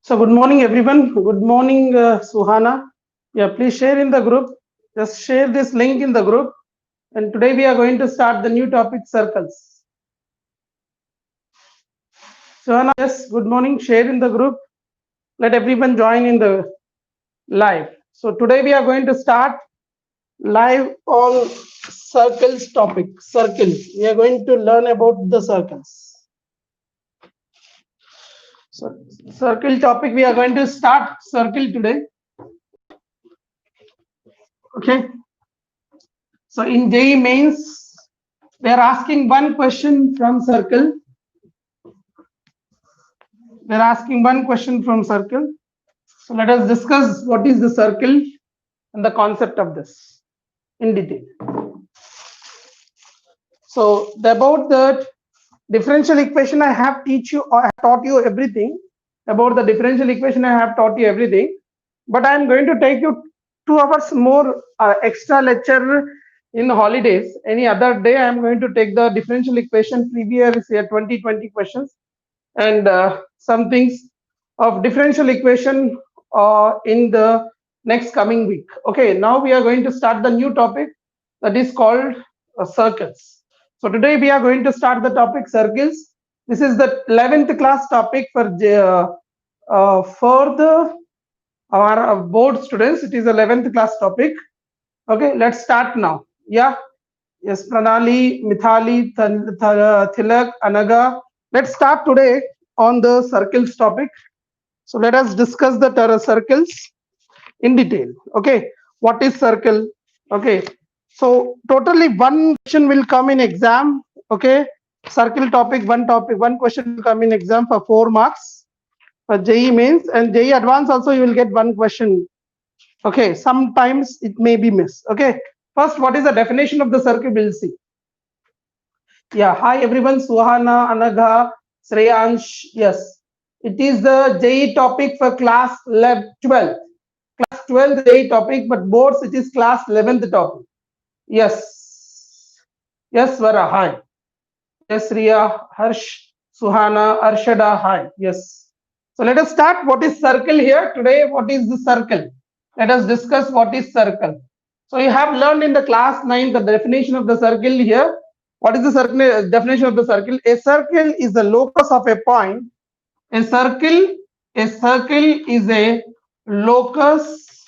So good morning, everyone. Good morning, Suhana. Yeah, please share in the group. Just share this link in the group. And today we are going to start the new topic, circles. Suhana, yes, good morning. Share in the group. Let everyone join in the live. So today we are going to start live on circles topic. Circles. We are going to learn about the circles. So circle topic. We are going to start circle today. Okay. So in JEE mains, they are asking one question from circle. They're asking one question from circle. So let us discuss what is the circle and the concept of this in detail. So about the differential equation, I have taught you everything about the differential equation. I have taught you everything, but I am going to take you 2 hours more extra lecture in holidays. Any other day, I am going to take the differential equation previous year 2020 questions and some things of differential equation in the next coming week. Okay, now we are going to start the new topic that is called circles. So today we are going to start the topic circles. This is the 11th class topic for our board students. It is 11th class topic. Okay, let's start now. Yeah. Yes, Pranali, Mithali, Tilak, Anaga. Let's start today on the circles topic. So let us discuss the circles in detail. Okay, what is circle? Okay, so totally one question will come in exam. Okay, circle topic, one question will come in exam for 4 marks for JEE mains, and JEE advance also you will get one question. Okay, sometimes it may be missed. Okay, first, what is the definition of the circle? We'll see. Yeah, hi everyone, Suhana, Anagha, Shreyansh. Yes, it is the JEE topic for class 12. Class 12 JEE topic, but boards it is class 11th topic. Yes, yes, Vara, hi. Yes, Riya, Harsh, Suhana, Arshada, hi. Yes. So let us start. What is circle here today? What is the circle? Let us discuss what is circle. So you have learned in the class 9 the definition of the circle here. What is the circle definition of the circle? A circle is the locus of a point. A circle is a locus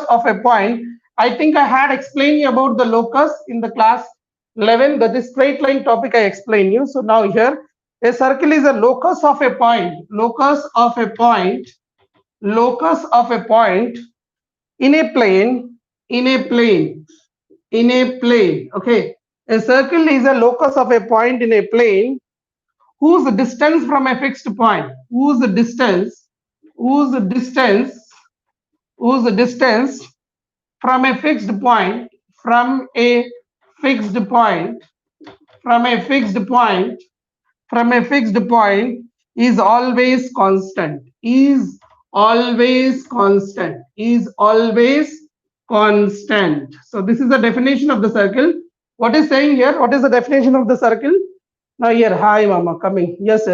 of a point. I think I had explained about the locus in the class 11. That is straight line topic I explained you. So now here a circle is a locus of a point. Locus of a point in a plane. Okay. A circle is a locus of a point in a plane whose distance from a fixed point, whose distance from a fixed point is always constant. So this is the definition of the circle. What is saying here? What is the definition of the circle? Now here, hi mama, coming. Yes.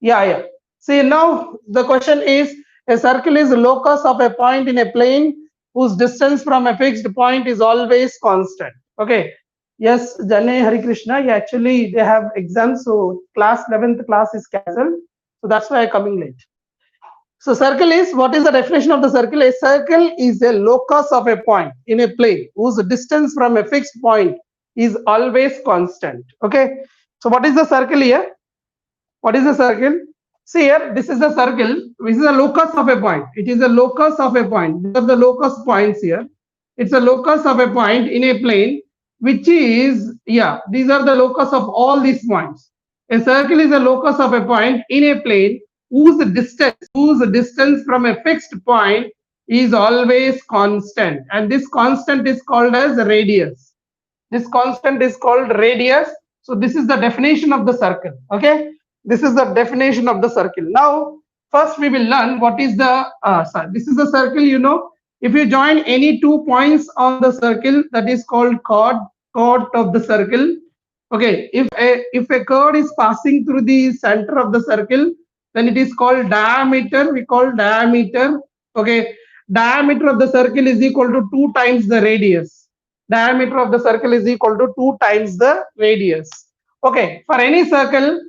Yeah. See, now the question is, a circle is a locus of a point in a plane whose distance from a fixed point is always constant. Okay. Yes, Jane Hari Krishna. Yeah, actually they have exams, so class 11th class is cancelled. So that's why I'm coming late. So circle is, what is the definition of the circle? A circle is a locus of a point in a plane whose distance from a fixed point is always constant. Okay. So what is the circle here? What is the circle? See here, this is the circle. This is a locus of a point. It is a locus of a point. These are the locus points here. It's a locus of a point in a plane, which is, yeah, these are the locus of all these points. A circle is a locus of a point in a plane whose distance from a fixed point is always constant. And this constant is called as radius. This constant is called radius. So this is the definition of the circle. Okay. This is the definition of the circle. Now, first we will learn what is the, this is the circle, you know. If you join any 2 points on the circle, that is called chord of the circle. Okay, if a chord is passing through the center of the circle, then it is called diameter. We call diameter. Okay, diameter of the circle is equal to 2 times the radius. Diameter of the circle is equal to 2 times the radius. Okay, for any circle,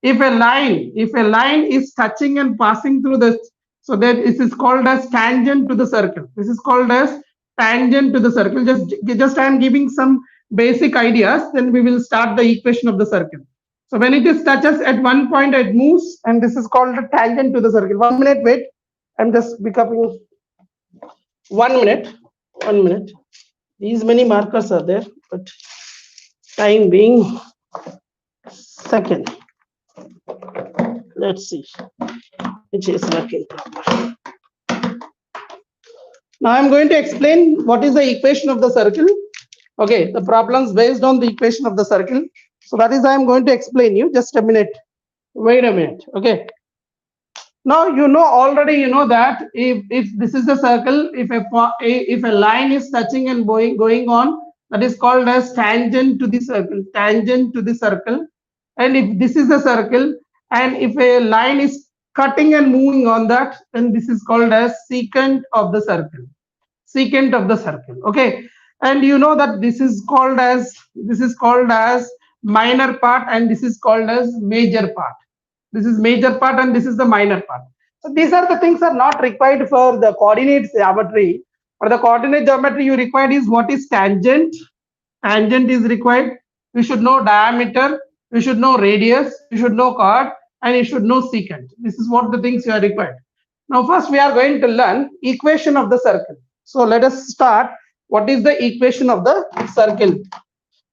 if a line is touching and passing through the, so that this is called as tangent to the circle. This is called as tangent to the circle. Just I am giving some basic ideas, then we will start the equation of the circle. So when it is touches at one point, it moves, and this is called a tangent to the circle. 1 minute, wait. I'm just becoming 1 minute. 1 minute. These many markers are there, but time being second. Let's see which is working proper. Now I'm going to explain what is the equation of the circle. Okay, the problems based on the equation of the circle. So that is I am going to explain you. Just a minute. Wait a minute. Okay. Now you know already, you know that if this is a circle, if a line is touching and going on, that is called as tangent to the circle. Tangent to the circle. And if this is a circle, and if a line is cutting and moving on that, then this is called as secant of the circle. Secant of the circle. Okay. And you know that this is called as minor part, and this is called as major part. This is major part and this is the minor part. So these are the things are not required for the coordinate geometry. For the coordinate geometry, you required is what is tangent. Tangent is required. You should know diameter. You should know radius. You should know chord, and you should know secant. This is what the things you are required. Now first we are going to learn equation of the circle. So let us start. What is the equation of the circle?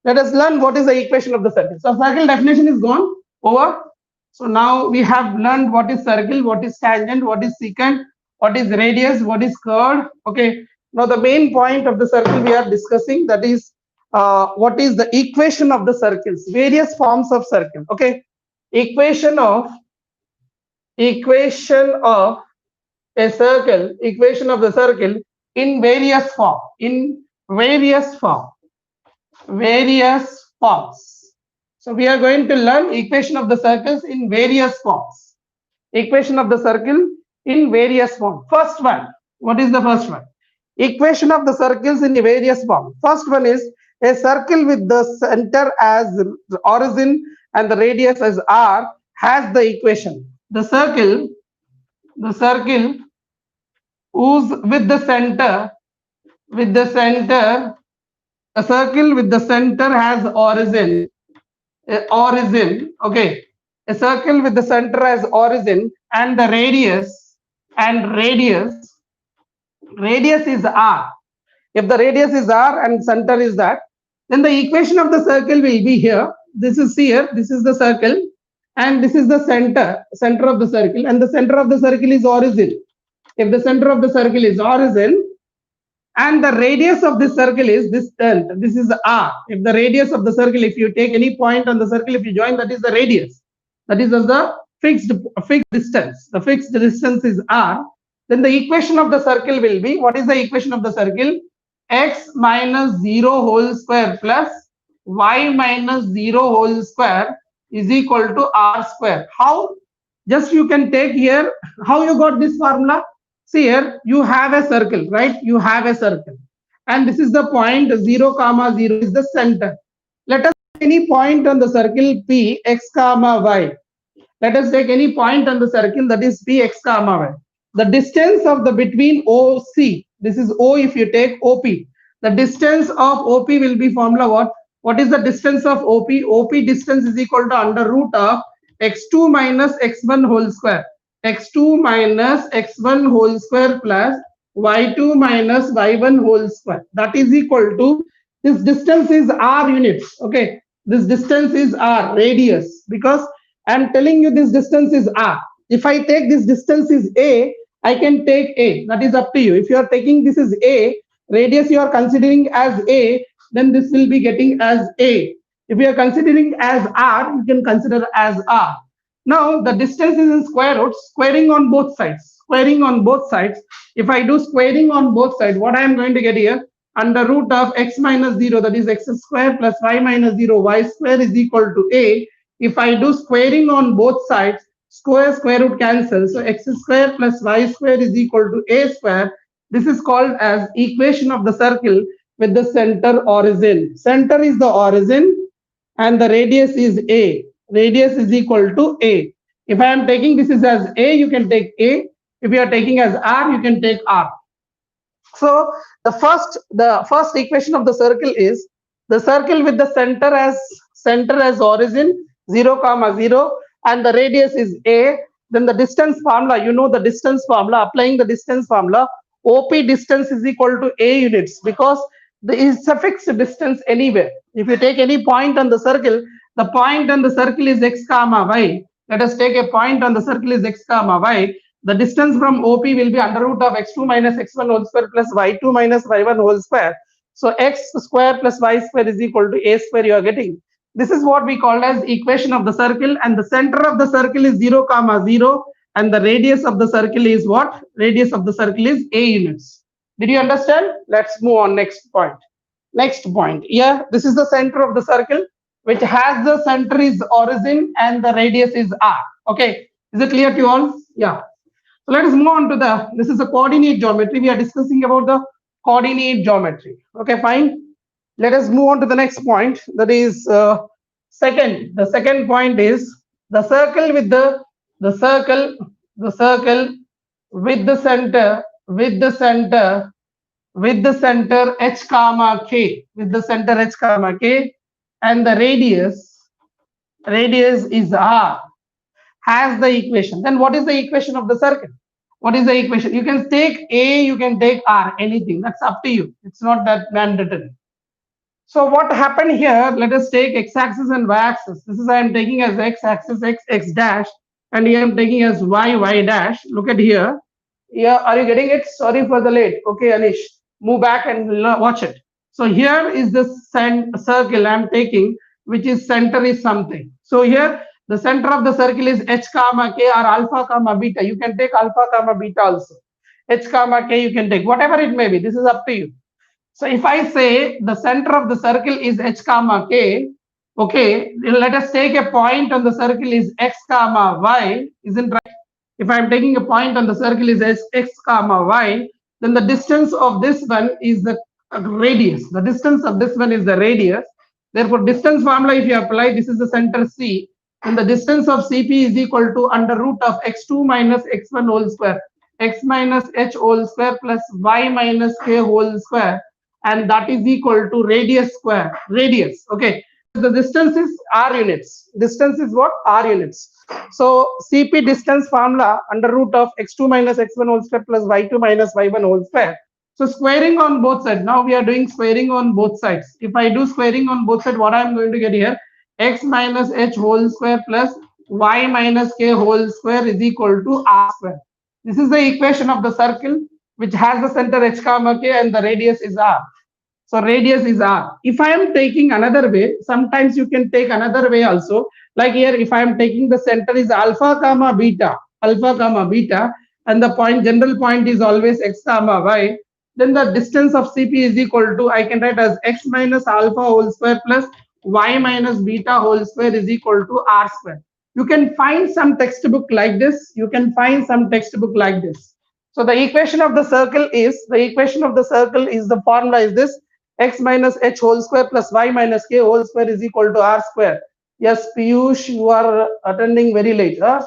Let us learn what is the equation of the circle. So circle definition is gone over. So now we have learned what is circle, what is tangent, what is secant, what is radius, what is chord. Okay. Now the main point of the circle we are discussing, that is what is the equation of the circles, various forms of circle. Okay. Equation of a circle, equation of the circle in various form, various forms. So we are going to learn equation of the circles in various forms. Equation of the circle in various forms. First one, what is the first one? Equation of the circles in various forms. First one is a circle with the center as origin and the radius as r has the equation. The circle whose with the center, a circle with the center has origin. Okay, a circle with the center as origin and the radius is r. If the radius is r and center is that, then the equation of the circle will be here. This is here. This is the circle, and this is the center of the circle, and the center of the circle is origin. If the center of the circle is origin, and the radius of this circle is this is r. If the radius of the circle, if you take any point on the circle, if you join, that is the radius. That is the fixed distance. The fixed distance is r. Then the equation of the circle will be, what is the equation of the circle? X minus 0 whole square plus y minus 0 whole square is equal to r square. How? Just you can take here. How you got this formula? See here, you have a circle, right? You have a circle. And this is the point 0, 0 is the center. Let us take any point on the circle P, x, y. Let us take any point on the circle that is P, x, y. The distance of the between OC, this is O if you take OP. The distance of OP will be formula what? What is the distance of OP? OP distance is equal to under root of x2 minus x1 whole square. X2 minus x1 whole square plus y2 minus y1 whole square. That is equal to, this distance is r units. Okay, this distance is r, radius, because I am telling you this distance is r. If I take this distance is a, I can take a. That is up to you. If you are taking this is a, radius you are considering as a, then this will be getting as a. If you are considering as r, you can consider as r. Now the distance is in square root, squaring on both sides. Squaring on both sides. If I do squaring on both sides, what I am going to get here? under root of x minus 0, that is x square plus y minus 0, y square is equal to a. If I do squaring on both sides, square root cancel. So x square plus y square is equal to a square. This is called as equation of the circle with the center origin. Center is the origin and the radius is a. Radius is equal to a. If I am taking this is as a, you can take a. If you are taking as r, you can take r. So the first equation of the circle is the circle with the center as origin 0 comma 0 and the radius is a. Then the distance formula, you know the distance formula. Applying the distance formula, OP distance is equal to a units because it's a fixed distance anywhere. If you take any point on the circle, the point on the circle is x comma y. Let us take a point on the circle is x comma y. The distance from OP will be under root of x2 minus x1 whole square plus y2 minus y1 whole square. So x square plus y square is equal to a square you are getting. This is what we call as equation of the circle, and the center of the circle is 0 comma 0 and the radius of the circle is what? Radius of the circle is a units. Did you understand? Let's move on next point. Next point. Here, this is the center of the circle which has the center is origin and the radius is r. Okay. Is it clear to you all? Yeah. So let us move on to this is a coordinate geometry. We are discussing about the coordinate geometry. Okay, fine. Let us move on to the next point. That is second. The second point is the circle with the circle with the center h comma k, with the center h comma k, and the radius is r, has the equation. Then what is the equation of the circle? What is the equation? You can take a, you can take r, anything. That's up to you. It's not that mandatory. So what happened here? Let us take x-axis and y-axis. This is I am taking as x-axis x dash, and here I am taking as y dash. Look at here. Here, are you getting it? Sorry for the late. Okay, Anish, move back and watch it. So here is the circle I am taking, which is center is something. So here the center of the circle is h comma k or alpha comma beta. You can take alpha comma beta also. H comma k you can take, whatever it may be. This is up to you. So if I say the center of the circle is h comma k, okay, let us take a point on the circle is x comma y, isn't right? If I am taking a point on the circle is x comma y, then the distance of this one is the radius. The distance of this one is the radius. Therefore, distance formula, if you apply, this is the center C, and the distance of CP is equal to under root of x2 minus x1 whole square, x minus h whole square plus y minus k whole square, and that is equal to radius square. Radius, okay. The distance is r units. Distance is what? R units. So CP distance formula under root of x2 minus x1 whole square plus y2 minus y1 whole square. So squaring on both sides. Now we are doing squaring on both sides. If I do squaring on both sides, what I am going to get here? X minus h whole square plus y minus k whole square is equal to r square. This is the equation of the circle which has the center h comma k and the radius is r. So radius is r. If I am taking another way, sometimes you can take another way also. Like here, if I am taking the center is alpha comma beta, and the point general point is always x comma y, then the distance of CP is equal to, I can write as x minus alpha whole square plus y minus beta whole square is equal to r square. You can find some textbook like this. So the equation of the circle is the formula is this: x minus h whole square plus y minus k whole square is equal to r square. Yes, Piyush, you are attending very late. Huh?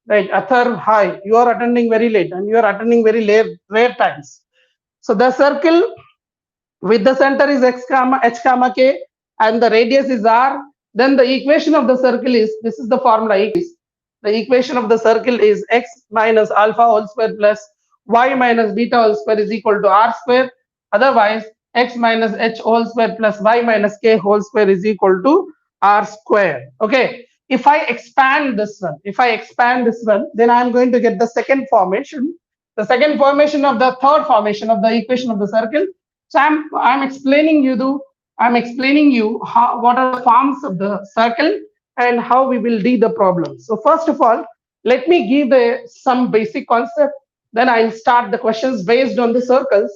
Right, Athar, hi. You are attending very late and you are attending very rare times. So the circle with the center is x comma h comma k and the radius is r. Then the equation of the circle is, this is the formula is, the equation of the circle is x minus alpha whole square plus y minus beta whole square is equal to r square. Otherwise, x minus h whole square plus y minus k whole square is equal to r square. Okay. If I expand this one, then I'm going to get the second formation. The second formation of the third formation of the equation of the circle. So I'm explaining you how, what are the forms of the circle and how we will do the problem. So first of all, let me give some basic concept. Then I'll start the questions based on the circles.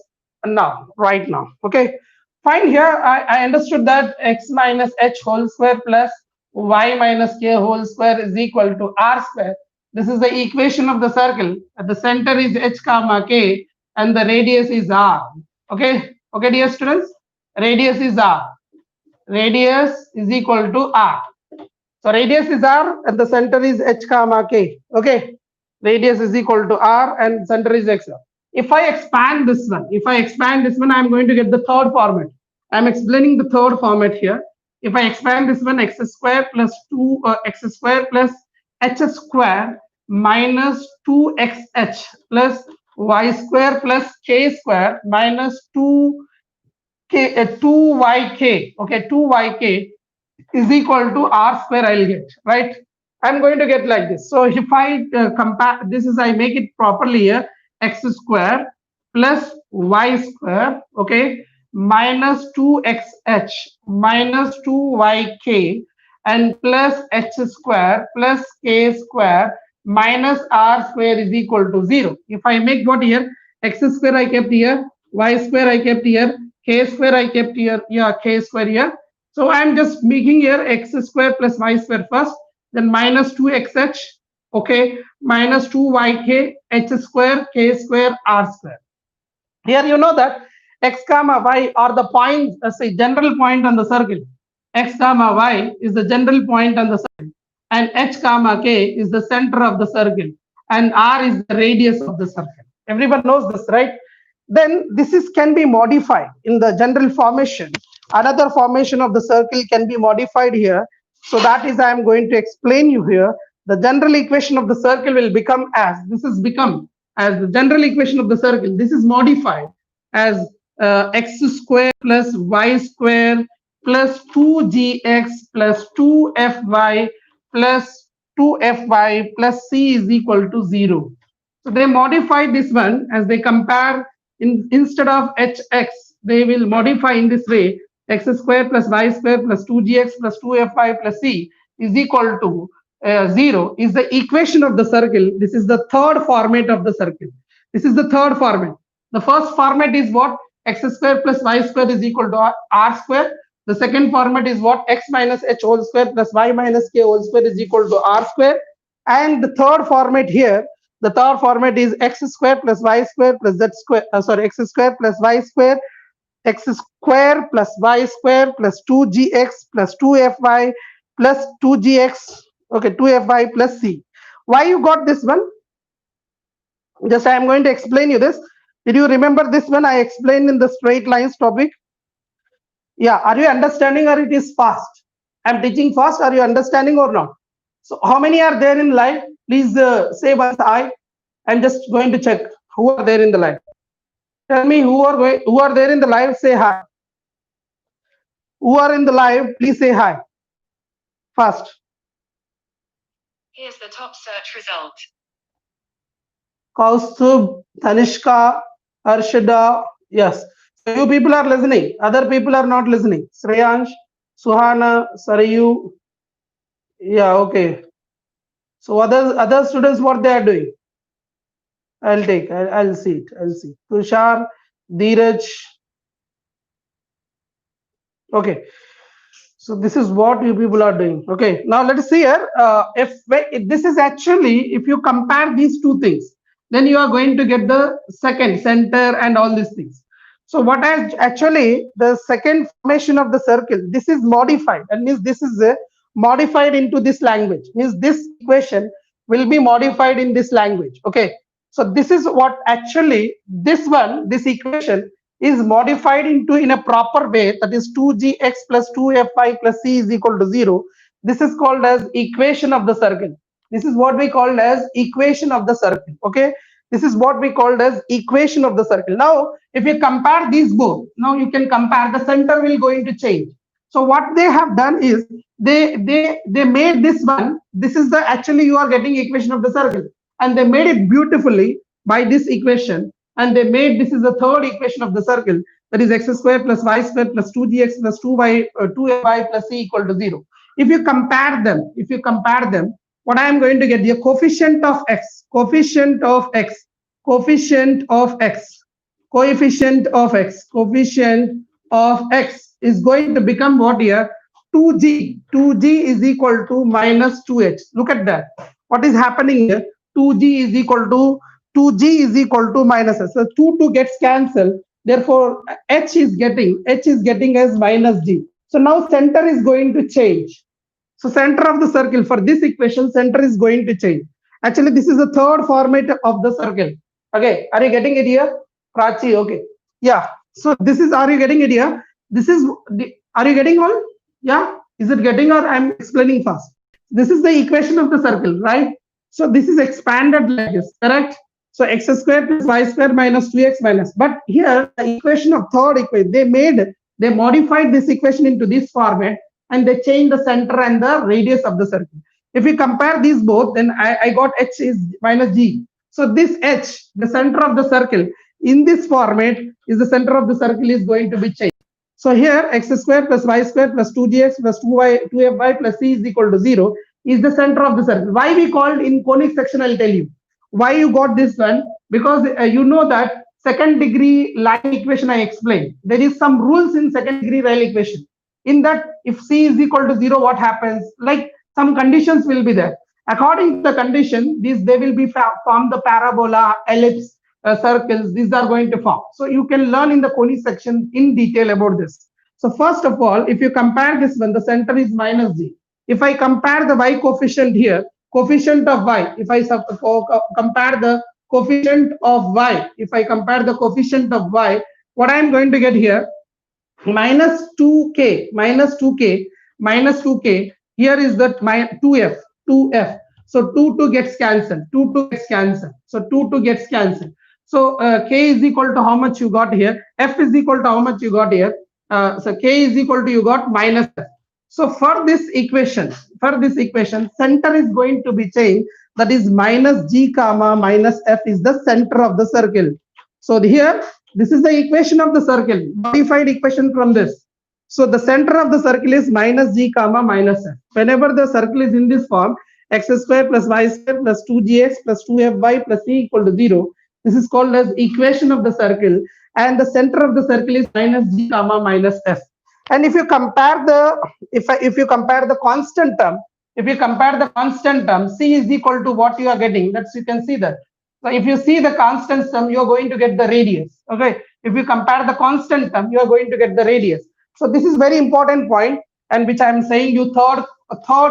now, right now. Okay, fine. Here I understood that x minus h whole square plus y minus k whole square is equal to r square. This is the equation of the circle. At the center is h comma k and the radius is r. Okay, okay, dear students, radius is r. Radius is equal to r. So radius is r and the center is h comma k. Okay, radius is equal to r and center is x. If I expand this one, I'm going to get the third format. I'm explaining the third format here. If I expand this one, x square plus 2 x square plus h square minus 2xh plus y square plus k square minus 2yk. Okay, 2yk is equal to r square. I'll get, right. I'm going to get like this. So if I compare this, is I make it properly here, x square plus y square, okay, minus 2xh minus 2yk and plus h square plus k square minus r square is equal to 0. If I make what here, x square I kept here, y square I kept here, k square I kept here, yeah, k square here. So I'm just making here x square plus y square first, then minus 2xh, okay, minus 2yk, h square, k square, r square. Here you know that x comma y are the points, say general point on the circle. X comma y is the general point on the circle, and h comma k is the center of the circle, and r is the radius of the circle. Everyone knows this, right? Then this is can be modified in the general formation. Another formation of the circle can be modified here. So that is I am going to explain you here. The general equation of the circle will become as this is become as the general equation of the circle. This is modified as x square plus y square plus 2gx plus 2fy plus 2fy plus c is equal to 0. So they modified this one as they compare instead of hx, they will modify in this way, x square plus y square plus 2gx plus 2fy plus c is equal to 0 is the equation of the circle. This is the third format of the circle. This is the third format. The first format is what? X square plus y square is equal to r square. The second format is what? X minus h whole square plus y minus k whole square is equal to r square. And the third format here, the third format is x square plus y square plus z square, x square plus y square, x square plus y square plus 2gx plus 2fy plus 2gx, okay, 2fy plus c. Why you got this one? Just I am going to explain you this. Did you remember this one I explained in the straight lines topic? Yeah, are you understanding or it is fast? I'm teaching fast. Are you understanding or not? So how many are there in live? Please say once I. I'm just going to check who are there in the live. Tell me who are there in the live. Say hi. Who are in the live? Please say hi. Fast. Here's the top search result. Kaustubh, Tanishka, Arshada. Yes. So you people are listening. Other people are not listening. Shreyansh, Suhana, Sarayu. Yeah, okay. So other students, what they are doing? I'll take. I'll see it. I'll see. Tushar, Dheeraj. Okay. So this is what you people are doing. Okay. Now let us see here. If this is actually, if you compare these two things, then you are going to get the second center and all these things. So what is actually the second formation of the circle? This is modified, and means this is modified into this language. Means this equation will be modified in this language. Okay. So this is what actually this equation is modified into in a proper way, that is 2gx plus 2fy plus c is equal to 0. This is called as equation of the circle. This is what we called as equation of the circle. Okay, this is what we called as equation of the circle. Now if you compare these both, now you can compare, the center will going to change. So what they have done is they made this one, this is the actually you are getting equation of the circle, and they made it beautifully by this equation, and they made this is the third equation of the circle, that is x square plus y square plus 2gx plus 2fy plus c equal to 0. If you compare them, what I am going to get, the coefficient of x, coefficient of x, coefficient of x is going to become what here? 2g. 2g is equal to minus 2h. Look at that. What is happening here? 2g is equal to 2g is equal to minus s. So 2 gets cancelled. Therefore, h is getting as minus g. So now center is going to change. So center of the circle for this equation, center is going to change. Actually, this is the third format of the circle. Okay, are you getting it here? Prachi, okay. Yeah. So this is, are you getting it here? This is, are you getting all? Yeah. Is it getting, or I'm explaining fast? This is the equation of the circle, right? So this is expanded like this, correct? So x square plus y square minus 2x minus. But here the equation of third equation, they modified this equation into this format and they changed the center and the radius of the circle. If we compare these both, then I got h is minus g. So this h, the center of the circle, in this format is the center of the circle is going to be changed. So here x square plus y square plus 2gx plus 2fy plus c is equal to 0 is the center of the circle. Why we called in conic section, I'll tell you. Why you got this one? Because you know that second degree line equation I explained. There is some rules in second degree line equation. In that, if c is equal to 0, what happens? Like some conditions will be there. According to the condition, they will be form the parabola, ellipse, circles. These are going to form. So you can learn in the conic section in detail about this. So first of all, if you compare this one, the center is minus g. If I compare the y coefficient here, coefficient of y, if I compare the coefficient of y, if I compare the coefficient of y, what I am going to get here? Minus 2k, minus 2k, minus 2k. Here is that my 2f. So 2 gets cancelled. 2 gets cancelled. So 2 gets cancelled. So k is equal to how much you got here? F is equal to how much you got here? So k is equal to you got minus f. So for this equation, center is going to be changed. That is minus g comma minus f is the center of the circle. So here, this is the equation of the circle, modified equation from this. So the center of the circle is minus g comma minus f. Whenever the circle is in this form, x square plus y square plus 2gx plus 2fy plus c equal to 0. This is called as equation of the circle, and the center of the circle is minus g comma minus f. And if you compare the if you compare the constant term, c is equal to what you are getting. That's, you can see that. So if you see the constant term, you are going to get the radius. Okay. If you compare the constant term, you are going to get the radius. So this is very important point, and which I am saying you third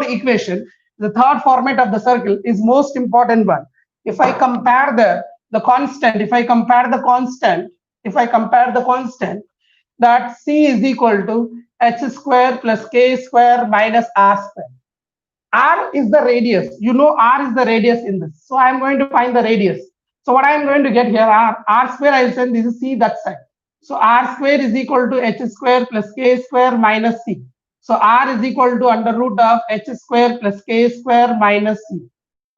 equation, the third format of the circle is most important one. If I compare the constant, that c is equal to h square plus k square minus r square. R is the radius. You know R is the radius in this. So I am going to find the radius. So what I am going to get here, R square, I will say this is C that side. So R square is equal to h square plus k square minus c. So R is equal to under root of h square plus k square minus c.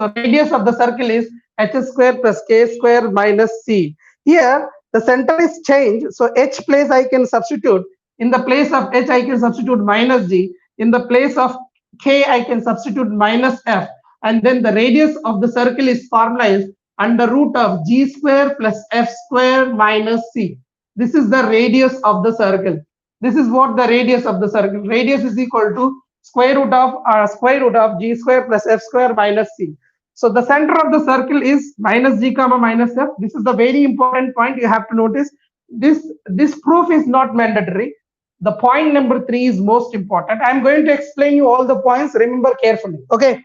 So radius of the circle is h square plus k square minus c. Here the center is changed. So h place I can substitute. In the place of h I can substitute minus g. In the place of k I can substitute minus f, and then the radius of the circle is formalized under root of g square plus f square minus c. This is the radius of the circle. This is what the radius of the circle. Radius is equal to square root of g square plus f square minus c. So the center of the circle is minus g comma minus f. This is the very important point you have to notice. This proof is not mandatory. The point number 3 is most important. I'm going to explain you all the points. Remember carefully. Okay.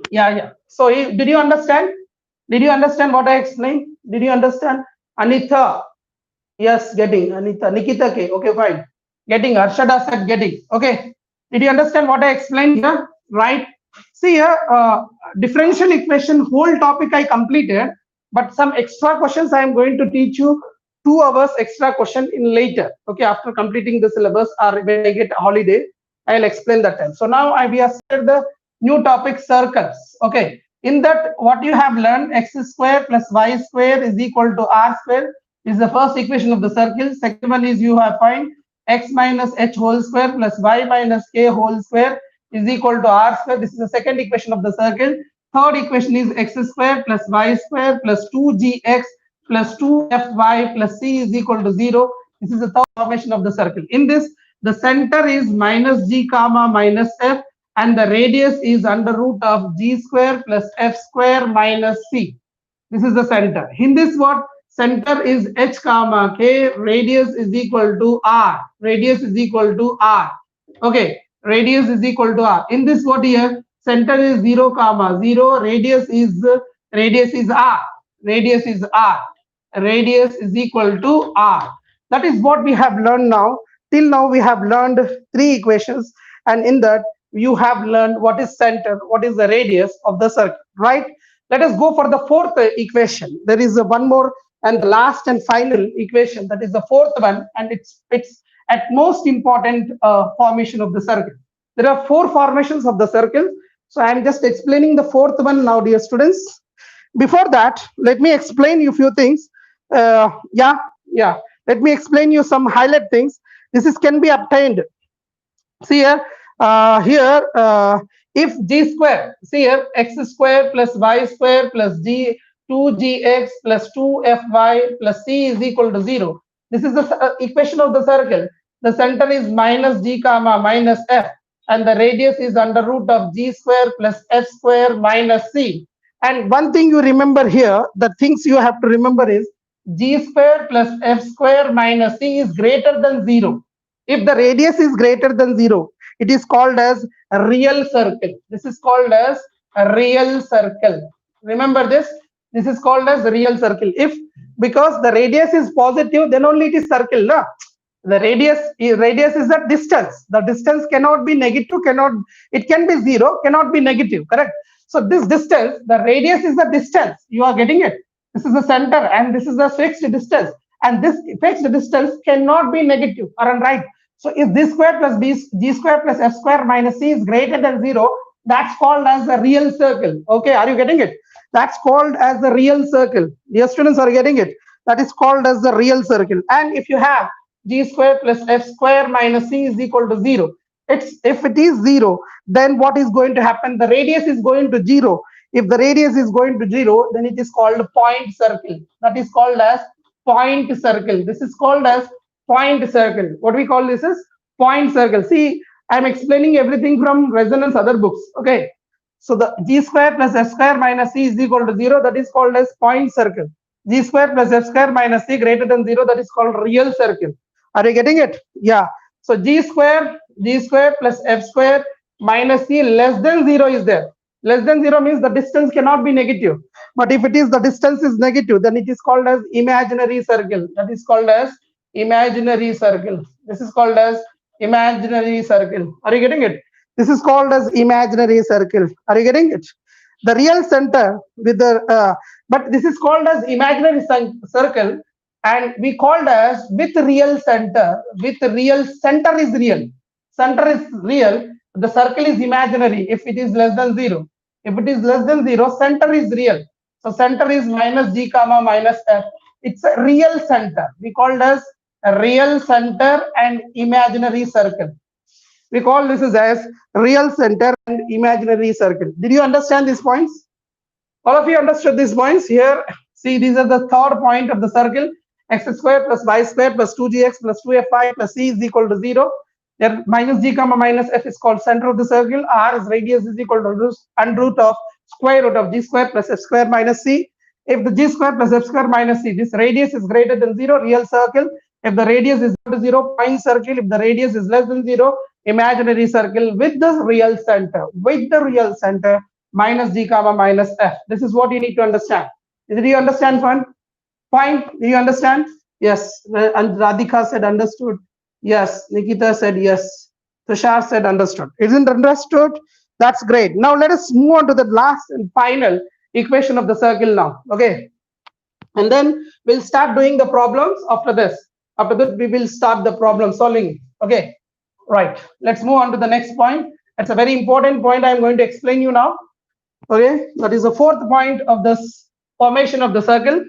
Yeah. So did you understand? Did you understand what I explained? Did you understand? Anita. Yes, getting. Anita. Nikita K. Okay, fine. Getting. Arshada said getting. Okay. Did you understand what I explained here? Right. See here, differential equation whole topic I completed, but some extra questions I am going to teach you 2 hours extra question in later. Okay, after completing the syllabus or when I get a holiday, I'll explain that time. So now we have started the new topic, circles. Okay, in that what you have learned, x square plus y square is equal to r square is the first equation of the circle. Second one is you have find x minus h whole square plus y minus k whole square is equal to r square. This is the second equation of the circle. Third equation is x square plus y square plus 2gx plus 2fy plus c is equal to 0. This is the third formation of the circle. In this, the center is minus g comma minus f, and the radius is under root of g square plus f square minus c. This is the center. In this, what center is h comma k, radius is equal to r. Radius is equal to r. Okay, radius is equal to r. In this, what here center is 0 comma 0, radius is r. Radius is r. Radius is equal to r. That is what we have learned now. Till now we have learned three equations, and in that you have learned what is center, what is the radius of the circle, right? Let us go for the fourth equation. There is one more and the last and final equation, that is the fourth one, and it's at most important formation of the circle. There are four formations of the circle, so I am just explaining the fourth one now, dear students. Before that, let me explain you few things. Yeah, let me explain you some highlight things. This is can be obtained. See here, if g square, see here, x square plus y square plus g 2gx plus 2fy plus c is equal to 0. This is the equation of the circle. The center is minus g comma minus f, and the radius is under root of g square plus f square minus c. And one thing you remember here, the things you have to remember is g square plus f square minus c is greater than 0. If the radius is greater than 0, it is called as a real circle. This is called as a real circle. Remember this. This is called as a real circle. If because the radius is positive, then only it is circle. No? The radius is the distance. The distance cannot be negative. It can be 0. Cannot be negative. Correct. So this distance, the radius is the distance. You are getting it. This is the center, and this is the fixed distance. And this fixed distance cannot be negative. Are right? So if this square plus g square plus f square minus c is greater than 0, that's called as a real circle. Okay, are you getting it? That's called as the real circle. Dear students, are getting it? That is called as the real circle. And if you have g square plus f square minus c is equal to 0, if it is 0, then what is going to happen? The radius is going to 0. If the radius is going to 0, then it is called point circle. That is called as point circle. This is called as point circle. What we call this is point circle. See, I'm explaining everything from resonance other books. Okay. So the g square plus f square minus c is equal to 0. That is called as point circle. G square plus f square minus c greater than 0. That is called real circle. Are you getting it? Yeah. So g square plus f square minus c less than 0 is there. Less than 0 means the distance cannot be negative. But if it is the distance is negative, then it is called as imaginary circle. That is called as imaginary circle. This is called as imaginary circle. Are you getting it? This is called as imaginary circle. Are you getting it? The real center with the but this is called as imaginary circle, and we called as with real center. With real center is real. Center is real. The circle is imaginary if it is less than 0. If it is less than 0, center is real. So center is minus g comma minus f. It's a real center. We called as a real center and imaginary circle. We call this as real center and imaginary circle. Did you understand these points? All of you understood these points here. See, these are the third point of the circle. X square plus y square plus 2gx plus 2fy plus c is equal to 0. There minus g comma minus f is called center of the circle. R's radius is equal to under root of square root of g square plus f square minus c. If the g square plus f square minus c, this radius is greater than 0, real circle. If the radius is equal to 0, point circle. If the radius is less than 0, imaginary circle with the real center. With the real center, minus g comma minus f. This is what you need to understand. Did you understand point? Do you understand? Yes. And Radhika said understood. Yes. Nikita said yes. Tushar said understood. Isn't understood? That's great. Now let us move on to the last and final equation of the circle now. Okay. And then we'll start doing the problems after this. After that, we will start the problem solving. Okay. Right. Let's move on to the next point. That's a very important point I'm going to explain you now. Okay. That is the fourth point of this formation of the circle.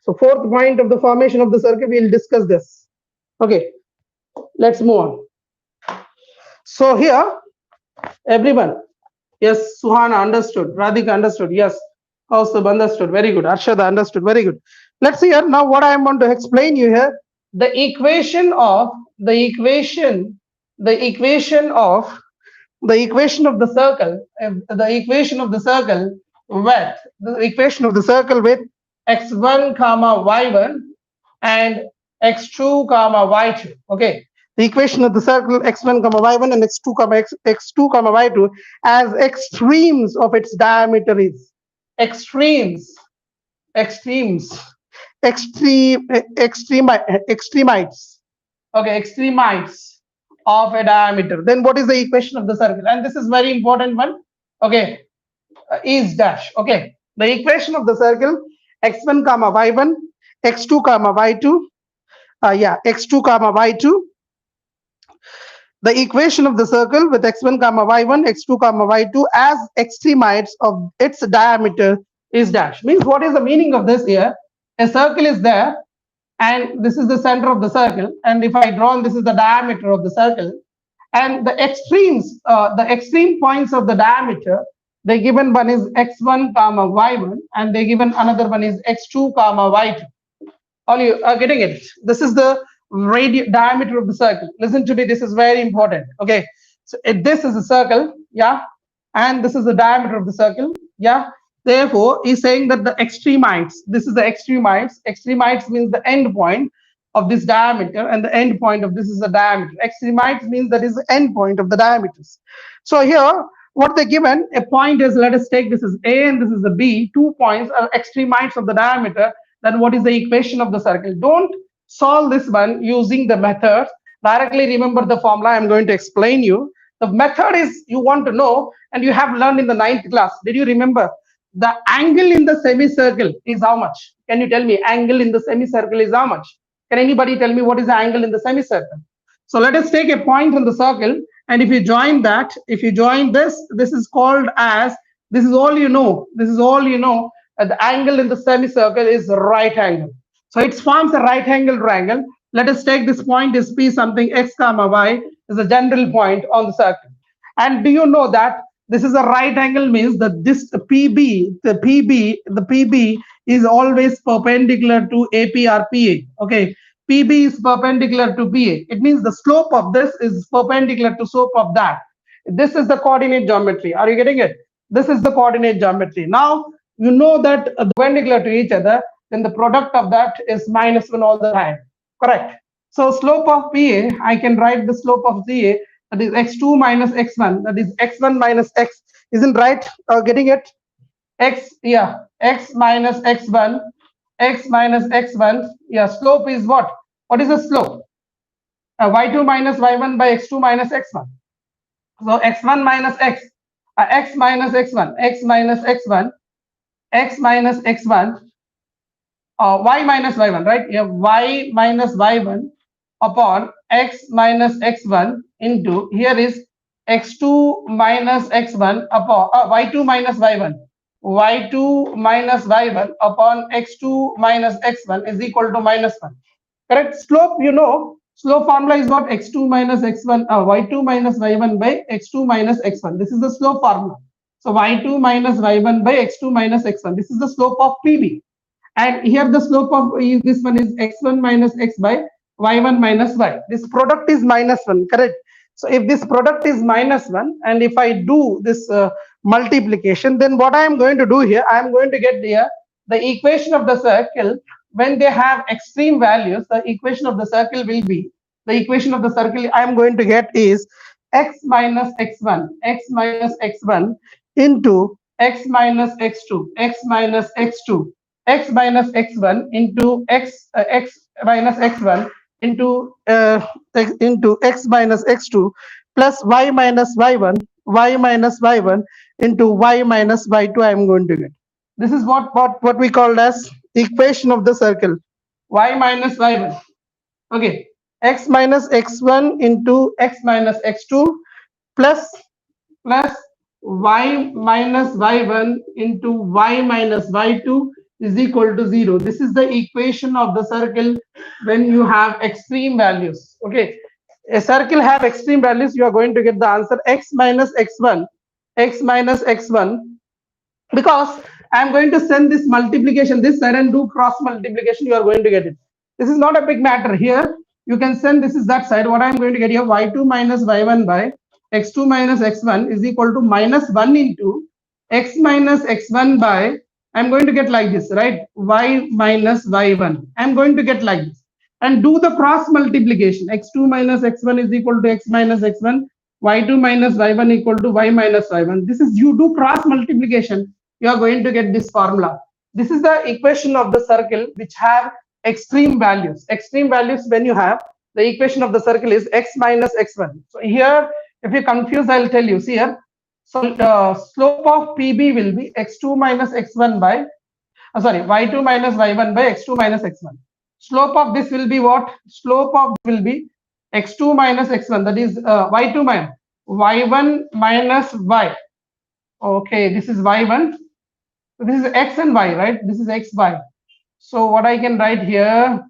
So fourth point of the formation of the circle, we'll discuss this. Okay. Let's move on. So here, everyone. Yes, Suhana understood. Radhika understood. Yes. Awesome, understood. Very good. Arshada, understood. Very good. Let's see here. Now, what I am going to explain you here, the equation of the equation of the equation of the circle, the equation of the circle with x1 comma y1 and x2 comma y2. Okay, the equation of the circle x1 comma y1 and x2 comma x2 comma y2 as extremes of its diameter is extremes extremes extremites. Okay, extremites of a diameter. Then what is the equation of the circle? And this is very important one. Okay, is dash. Okay, the equation of the circle x1 comma y1 x2 comma y2 x2 comma y2. The equation of the circle with x1 comma y1 x2 comma y2 as extremites of its diameter is dash. Means what is the meaning of this here? A circle is there and this is the center of the circle, and if I draw, this is the diameter of the circle, and the extreme points of the diameter, the given one is x1 comma y1 and they given another one is x2 comma y2. All you are getting it? This is the diameter of the circle. Listen to me, this is very important. Okay, so this is a circle, yeah, and this is the diameter of the circle, yeah. Therefore, he's saying that the extremites, this is the extremites. Extremites means the end point of this diameter, and the end point of this is the diameter. Extremites means that is the end point of the diameters. So here, what they given, a point is, let us take this is A and this is the B. 2 points are extremites of the diameter. Then what is the equation of the circle? Don't solve this one using the methods. Directly remember the formula. I'm going to explain you. The method is you want to know, and you have learned in the 9th class. Did you remember? The angle in the semicircle is how much? Can you tell me? Angle in the semicircle is how much? Can anybody tell me what is the angle in the semicircle? So let us take a point on the circle, and if you join that, if you join this, this is called as, this is all you know. This is all you know. The angle in the semicircle is right angle. So it forms a right angle triangle. Let us take this point is P something x comma y is a general point on the circle. And do you know that this is a right angle means that this PB is always perpendicular to AP or PA. Okay, PB is perpendicular to PA. It means the slope of this is perpendicular to slope of that. This is the coordinate geometry. Are you getting it? This is the coordinate geometry. Now you know that perpendicular to each other, then the product of that is -1 all the time. Correct. So slope of PA, I can write the slope of CA, that is x2 minus x1, that is x1 minus x. Isn't right? Getting it? X, yeah, x minus x1, x minus x1. Yeah, slope is what? What is the slope? Y2 minus y1 by x2 minus x1. So x1 minus x, x minus x1, x minus x1, x minus x1, y minus y1, right? Yeah, y minus y1 upon x minus x1 into, here is x2 minus x1 upon y2 minus y1, y2 minus y1 upon x2 minus x1 is equal to -1. Correct? Slope, you know, slope formula is what? X2 minus x1, y2 minus y1 by x2 minus x1. This is the slope formula. So y2 minus y1 by x2 minus x1. This is the slope of PB. And here the slope of this one is x1 minus x by y1 minus y. This product is -1, correct? So if this product is -1, and if I do this multiplication, then what I am going to do here, I am going to get here the equation of the circle. When they have extreme values, the equation of the circle will be, the equation of the circle I am going to get is x minus x1 into x minus x2, x minus x2, x minus x1 into x minus x1 into x minus x2 plus y minus y1 into y minus y2 I am going to get. This is what we call as equation of the circle. Y minus y1. Okay. X minus x1 into x minus x2 plus y minus y1 into y minus y2 is equal to 0. This is the equation of the circle when you have extreme values. Okay, a circle have extreme values, you are going to get the answer x minus x1, because I am going to send this multiplication this side and do cross multiplication. You are going to get it. This is not a big matter here. You can send this is that side. What I am going to get here, y2 minus y1 by x2 minus x1 is equal to minus 1 into x minus x1 by, I'm going to get like this, right? Y minus y1. I'm going to get like this. And do the cross multiplication. x2 minus x1 is equal to x minus x1. y2 minus y1 equal to y minus y1. This is, you do cross multiplication, you are going to get this formula. This is the equation of the circle which have extreme values. Extreme values when you have, the equation of the circle is x minus x1. So here, if you're confused, I'll tell you. See here. So slope of PB will be x2 minus x1 by, y2 minus y1 by x2 minus x1. Slope of this will be what? Slope of will be x2 minus x1, that is y2 minus y1 minus y. Okay, this is y1. So this is x and y, right? This is x, y. So what I can write here,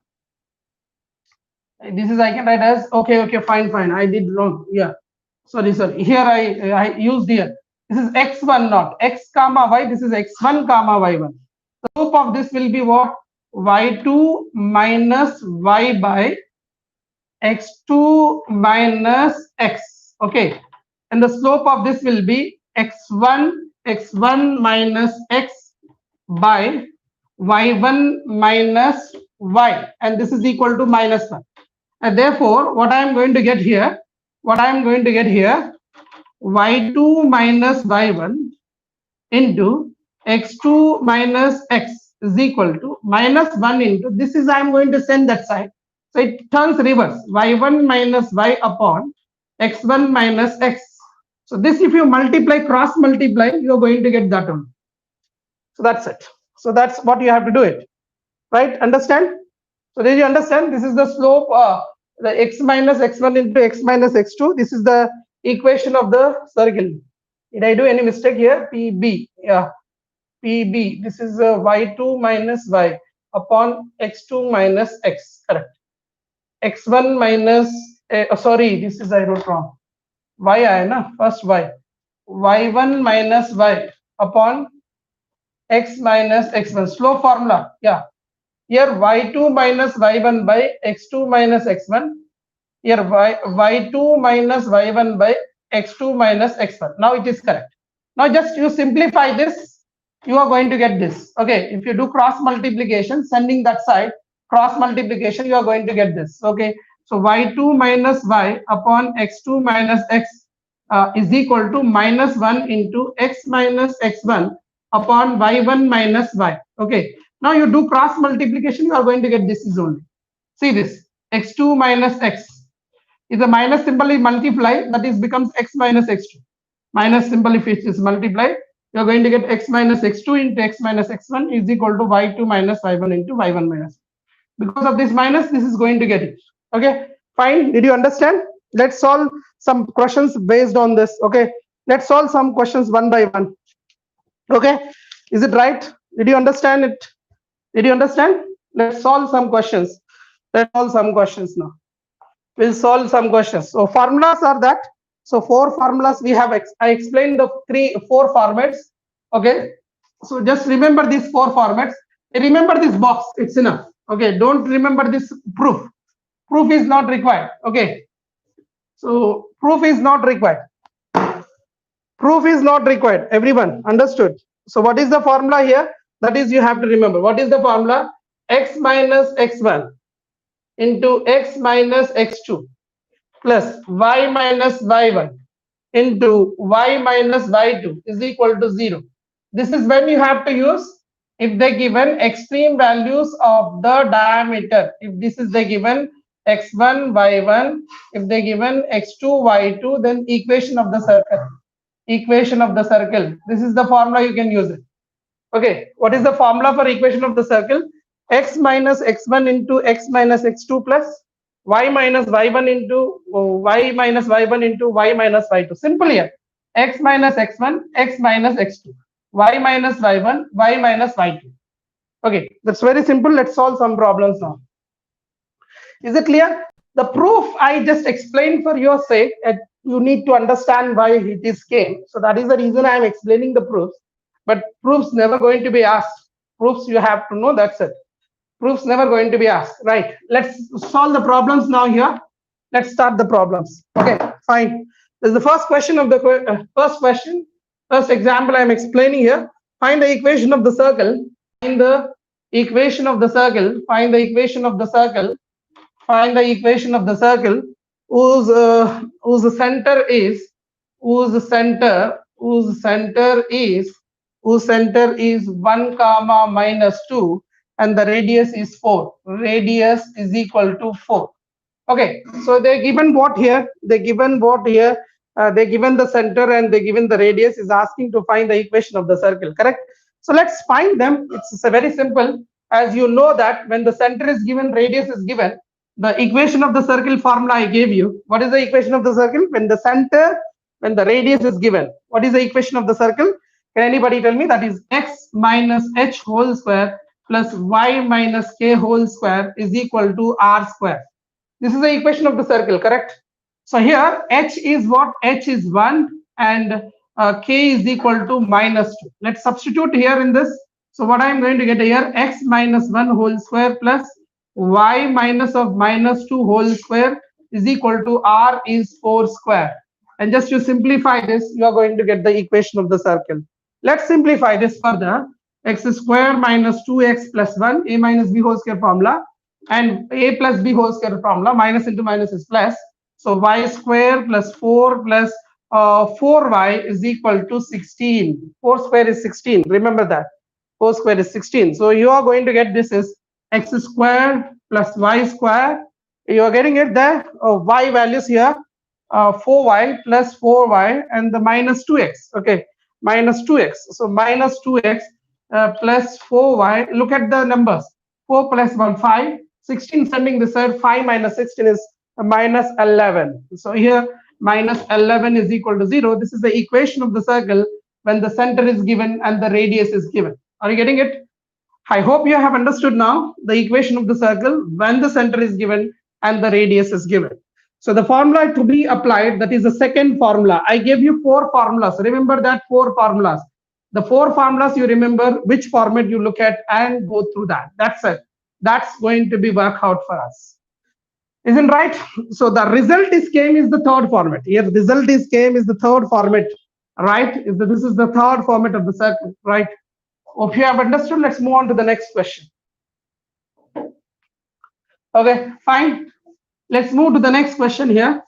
this is I can write as, okay, fine. I did wrong. Yeah. Sorry. Here I used here. This is x1 not x comma y. This is x1 comma y1. The slope of this will be what? y2 minus y by x2 minus x. Okay. And the slope of this will be x1 minus x by y1 minus y, and this is equal to minus 1. And therefore, what I am going to get here, y2 minus y1 into x2 minus x is equal to minus 1 into, this is I am going to send that side. So it turns reverse, y1 minus y upon x1 minus x. So this, if you multiply, cross multiply, you are going to get that one. So that's it. So that's what you have to do it, right? Understand? So did you understand? This is the slope, the x minus x1 into x minus x2. This is the equation of the circle. Did I do any mistake here? PB, yeah, PB. This is y2 minus y upon x2 minus x, correct. x1 minus, sorry, this is I wrote wrong. Y, first y. y1 minus y upon x minus x1. Slope formula, yeah. Here y2 minus y1 by x2 minus x1. Here y2 minus y1 by x2 minus x1. Now it is correct. Now just you simplify this, you are going to get this. Okay, if you do cross multiplication, sending that side, cross multiplication, you are going to get this. Okay, so y2 minus y upon x2 minus x is equal to minus 1 into x minus x1 upon y1 minus y. Okay, now you do cross multiplication, you are going to get this is only. See this, x2 minus x is a minus symbol, is multiply, that is becomes x minus x2. Minus symbol, if it is multiply, you are going to get x minus x2 into x minus x1 is equal to y2 minus y1 into y1 minus. Because of this minus, this is going to get it. Okay, fine. Did you understand? Let's solve some questions based on this. Okay, let's solve some questions one by one. Okay, is it right? Did you understand it? Did you understand? Let's solve some questions. Let's solve some questions now. We'll solve some questions. So formulas are that. So 4 formulas we have. I explained the 4 formats. Okay, so just remember these 4 formats. Remember this box. It's enough. Okay, don't remember this proof. Proof is not required. Okay, so proof is not required. Proof is not required. Everyone understood? So what is the formula here? That is, you have to remember. What is the formula? X minus x1 into x minus x2 plus y minus y1 into y minus y2 is equal to 0. This is when you have to use if they given extreme values of the diameter. If this is the given x1 y1, if they given x2 y2, then equation of the circle. Equation of the circle. This is the formula, you can use it. Okay, what is the formula for equation of the circle? X minus x1 into x minus x2 plus y minus y1 into y minus y1 into y minus y2. Simple here. X minus x1, x minus x2, y minus y1, y minus y2. Okay, that's very simple. Let's solve some problems now. Is it clear? The proof I just explained for your sake. You need to understand why it is came. So that is the reason I am explaining the proofs. but proofs never going to be asked. Proofs you have to know, that's it. Proofs never going to be asked, right? Let's solve the problems now here. Let's start the problems. Okay, fine. This is the first question of the first example I am explaining here. Find the equation of the circle. Find the equation of the circle. Find the equation of the circle. Find the equation of the circle whose center is whose center is 1 comma minus 2 and the radius is 4. Radius is equal to 4. Okay, so they given what here? They given what here? They given the center and they given the radius, is asking to find the equation of the circle, correct? So let's find them. It's very simple. As you know that when the center is given, radius is given, the equation of the circle formula I gave you. What is the equation of the circle? When the radius is given, what is the equation of the circle? Can anybody tell me? That is x minus h whole square plus y minus k whole square is equal to r square. This is the equation of the circle, correct? So here h is what? H is 1 and k is equal to minus 2. Let's substitute here in this. So what I am going to get here, x minus 1 whole square plus y minus of minus 2 whole square is equal to r is 4 square. And just to simplify this, you are going to get the equation of the circle. Let's simplify this further. X square minus 2x plus 1, a minus b whole square formula, and a plus b whole square formula, minus into minus is plus. So y square plus 4 plus 4y is equal to 16. 4 square is 16. Remember that. 4 square is 16. So you are going to get this is x square plus y square. You are getting it there. Y values here. 4y plus 4y and the minus 2x. Okay, minus 2x. So minus 2x plus 4y. Look at the numbers. 4 plus 1, 5. 16 sending this side. 5 minus 16 is minus 11. So here minus 11 is equal to 0. This is the equation of the circle when the center is given and the radius is given. Are you getting it? I hope you have understood now the equation of the circle when the center is given and the radius is given. So the formula to be applied, that is the second formula. I gave you 4 formulas. Remember that 4 formulas. The 4 formulas you remember, which format you look at and go through that. That's it. That's going to be work out for us. Isn't right? So the result is came is the third format. Here result is came is the third format. Right? This is the third format of the circle. Right? Hope you have understood. Let's move on to the next question. Okay, fine. Let's move to the next question here.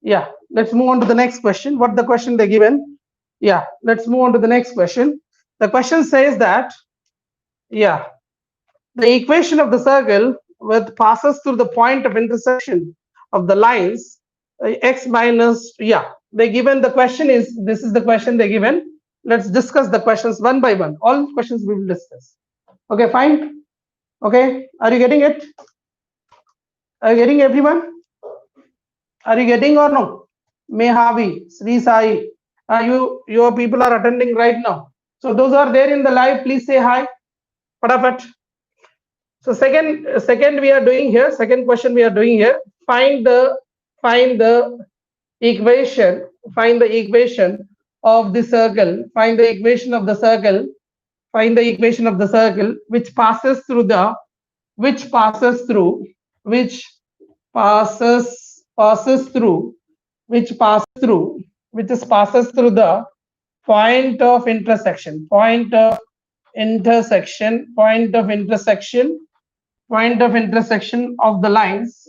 Yeah, let's move on to the next question. What the question they given? Yeah, let's move on to the next question. The question says that, yeah, the equation of the circle with passes through the point of intersection of the lines x minus, yeah, they given the question is, this is the question they given. Let's discuss the questions one by one. All questions we will discuss. Okay, fine. Okay, are you getting it? Are you getting everyone? Are you getting or no? Mehavi, Sri Sai, your people are attending right now. So those are there in the live, please say hi. Patafat. So second we are doing here. Second question we are doing here. Find the equation. Find the equation of the circle. Find the equation of the circle. Find the equation of the circle which passes through the point of intersection of the lines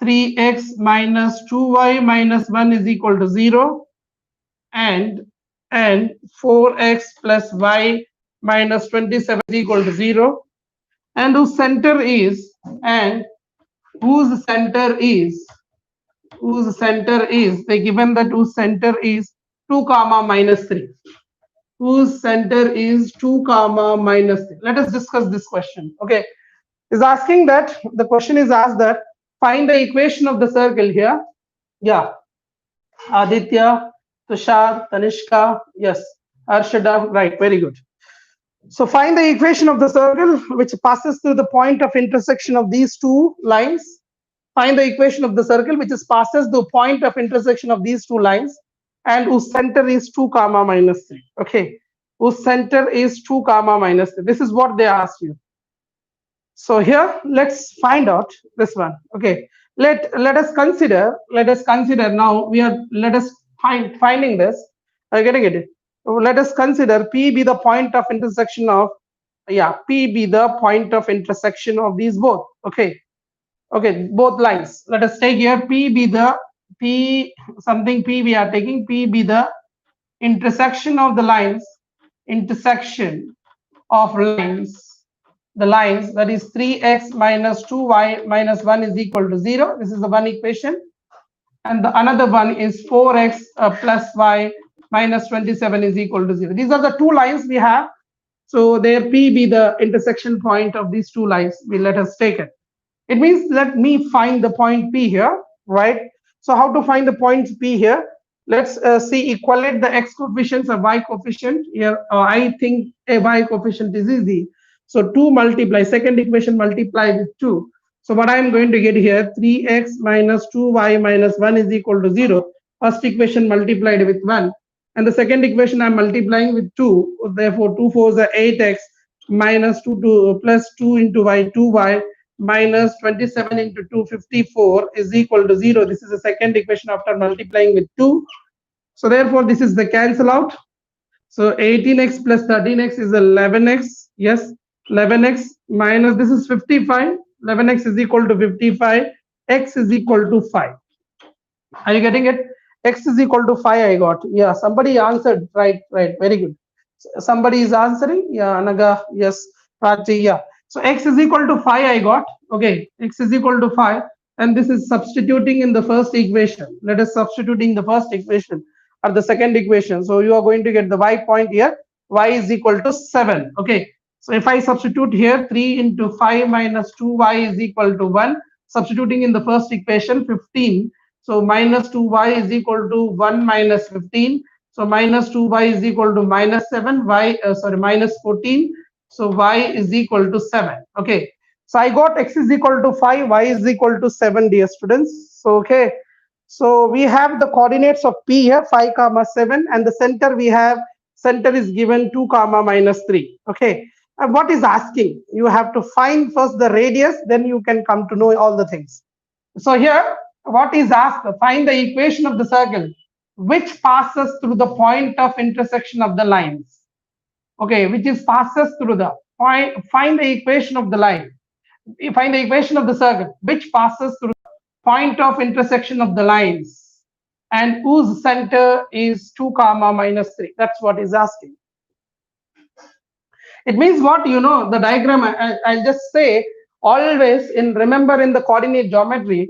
3x minus 2y minus 1 is equal to 0 and 4x plus y minus 27 is equal to 0, and whose center is they given that whose center is 2 comma minus 3. Whose center is 2 comma minus 3. Let us discuss this question. Okay, is asking that the question is asked that find the equation of the circle here. Yeah, Aditya, Tushar, Tanishka, yes, Arshada, right, very good. So find the equation of the circle which passes through the point of intersection of these two lines Find the equation of the circle which is passes the point of intersection of these two lines and whose center is 2 comma minus 3. Okay, whose center is 2 comma minus 3. This is what they asked you. So here let's find out this one. Okay, let us consider now we are let us finding this. Are you getting it? Let us consider P be the point of intersection of P be the point of intersection of these both. Okay, both lines. Let us take here P be the P something P we are taking P be the intersection of the lines, the lines that is 3x minus 2y minus 1 is equal to 0. This is the one equation, and the another one is 4x plus y minus 27 is equal to 0. These are the two lines we have. So there P be the intersection point of these two lines. Let us take it. It means let me find the point P here, right? So how to find the point P here? Let's see, equate the x coefficients of y coefficient here. I think a y coefficient is easy. So 2 multiply, second equation multiply with 2. So what I am going to get here, 3x minus 2y minus 1 is equal to 0. First equation multiplied with 1. And the second equation I am multiplying with 2. Therefore, 2 4s are 8x minus 2 plus 2 into y, 2y minus 27 into 2, 54 is equal to 0. This is the second equation after multiplying with 2. So therefore, this is the cancel out. So 18x plus 13x is 11x. Yes, 11x minus this is 55. 11x is equal to 55. X is equal to 5. Are you getting it? X is equal to 5 I got. Yeah, somebody answered. Right. Very good. Somebody is answering. Yeah, Anaga. Yes. Prati. Yeah. So x is equal to 5 I got. Okay. X is equal to 5. And this is substituting in the first equation. Let us substituting the first equation or the second equation. So you are going to get the y point here. Y is equal to 7. Okay. So if I substitute here 3 into 5 minus 2y is equal to 1. Substituting in the first equation 15. So minus 2y is equal to 1 minus 15. So minus 2y is equal to minus 7. Minus 14. So y is equal to 7. Okay. So I got x is equal to 5, y is equal to 7, dear students. So okay. So we have the coordinates of P here, 5 comma 7, and the center we have, center is given 2 comma minus 3. Okay. And what is asking? You have to find first the radius, then you can come to know all the things. So here, what is asked? Find the equation of the circle which passes through the point of intersection of the lines. Okay, which is passes through the point. Find the equation of the line. Find the equation of the circle which passes through the point of intersection of the lines and whose center is 2 comma minus 3. That's what is asking. It means what, you know, the diagram. I'll just say always remember in the coordinate geometry,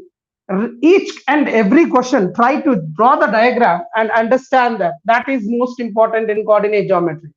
each and every question try to draw the diagram and understand that. That is most important in coordinate geometry.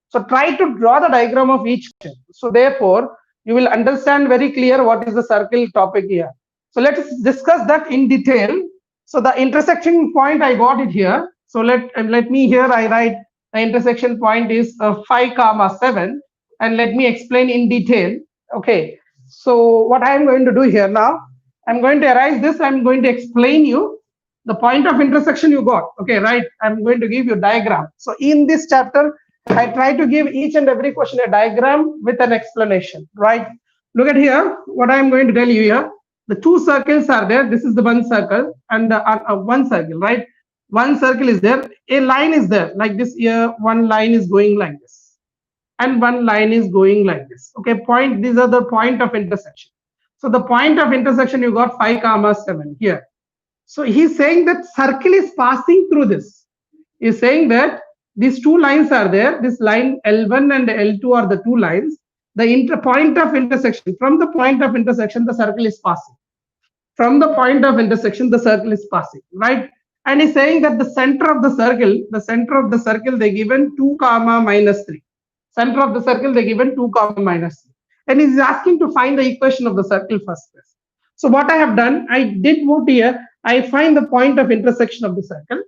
So try to draw the diagram of each question. So therefore, you will understand very clear what is the circle topic here. So let's discuss that in detail. So the intersection point I got it here. So let me here I write the intersection point is 5 comma 7, and let me explain in detail. Okay. So what I am going to do here now, I'm going to erase this. I'm going to explain you the point of intersection you got. Okay, right? I'm going to give you diagram. So in this chapter, I try to give each and every question a diagram with an explanation, right? Look at here, what I'm going to tell you here. The two circles are there. This is the one circle and one circle, right? One circle is there. A line is there like this here. One line is going like this. And one line is going like this. Okay, point. These are the point of intersection. So the point of intersection, you got 5 comma 7 here. So he's saying that circle is passing through this. He's saying that these two lines are there. This line L1 and L2 are the two lines. The point of intersection, from the point of intersection, the circle is passing. From the point of intersection, the circle is passing, right? And he's saying that the center of the circle, they given 2 comma minus 3. Center of the circle, they given 2 comma minus 3. And he's asking to find the equation of the circle first. So what I have done, I did what here, I find the point of intersection of the circle.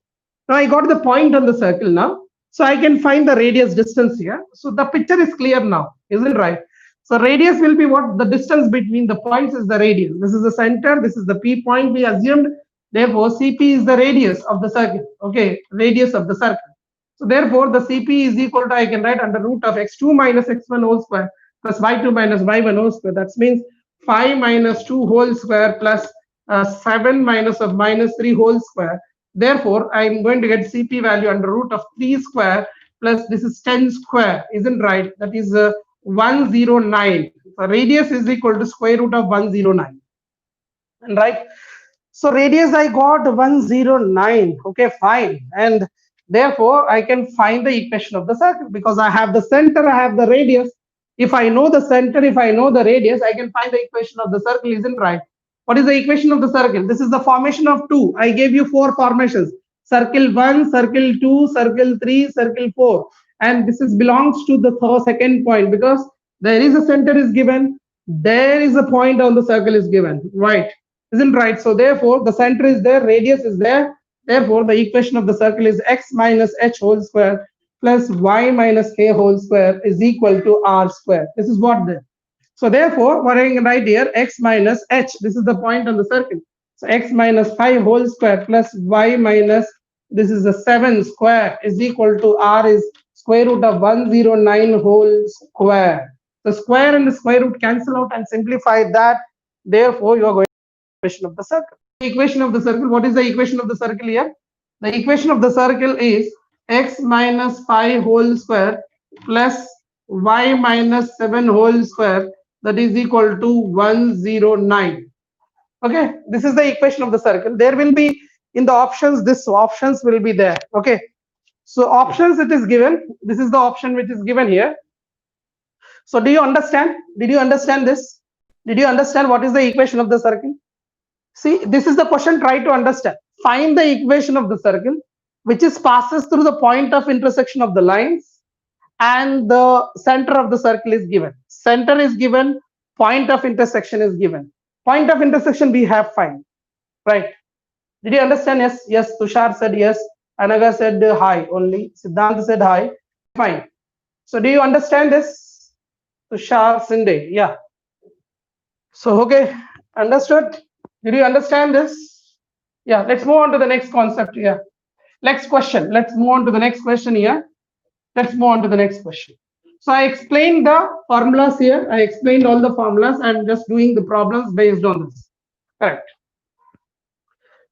Now I got the point on the circle now. So I can find the radius distance here. So the picture is clear now, isn't it right? So radius will be what? The distance between the points is the radius. This is the center, this is the P point we assumed. Therefore, CP is the radius of the circle. Okay, radius of the circle. So therefore, the CP is equal to, I can write under root of x2 minus x1 whole square plus y2 minus y1 whole square. That means 5 minus 2 whole square plus 7 minus of minus 3 whole square. Therefore, I am going to get CP value under root of 3 square plus this is 10 square, isn't right? That is 109. So radius is equal to square root of 109. Right? So radius I got 109. Okay, fine. And therefore I can find the equation of the circle because I have the center, I have the radius. If I know the center, if I know the radius, I can find the equation of the circle, isn't right? What is the equation of the circle? This is the formation of two. I gave you four formations: circle 1, circle 2, circle 3, circle 4. And this is belongs to the second point because there is a center is given, there is a point on the circle is given, right? Isn't right? So therefore the center is there, radius is there. Therefore the equation of the circle is x minus h whole square plus y minus k whole square is equal to r square. This is what there. So therefore what I can write here, x minus h, this is the point on the circle. So x minus 5 whole square plus y minus, this is the 7 square is equal to r is square root of 109 whole square. The square and the square root cancel out and simplify that. Therefore you are going equation of the circle. Equation of the circle. What is the equation of the circle here? The equation of the circle is x minus 5 whole square plus y minus 7 whole square, that is equal to 109. Okay, this is the equation of the circle. There will be in the options, this options will be there. Okay, so options it is given. This is the option which is given here. So do you understand? Did you understand this? Did you understand what is the equation of the circle? See, this is the question. Try to understand. Find the equation of the circle, which is passes through the point of intersection of the lines, and the center of the circle is given. Center is given. Point of intersection is given. Point of intersection we have find. Right? Did you understand? Yes. Yes. Tushar said yes. Anaga said hi. Only Siddhant said hi. Fine. So do you understand this? Tushar, Sinde. Yeah. So okay. Understood? Did you understand this? Yeah, let's move on to the next concept here. Next question. Let's move on to the next question here. Let's move on to the next question. So I explained the formulas here. I explained all the formulas and just doing the problems based on this. Correct.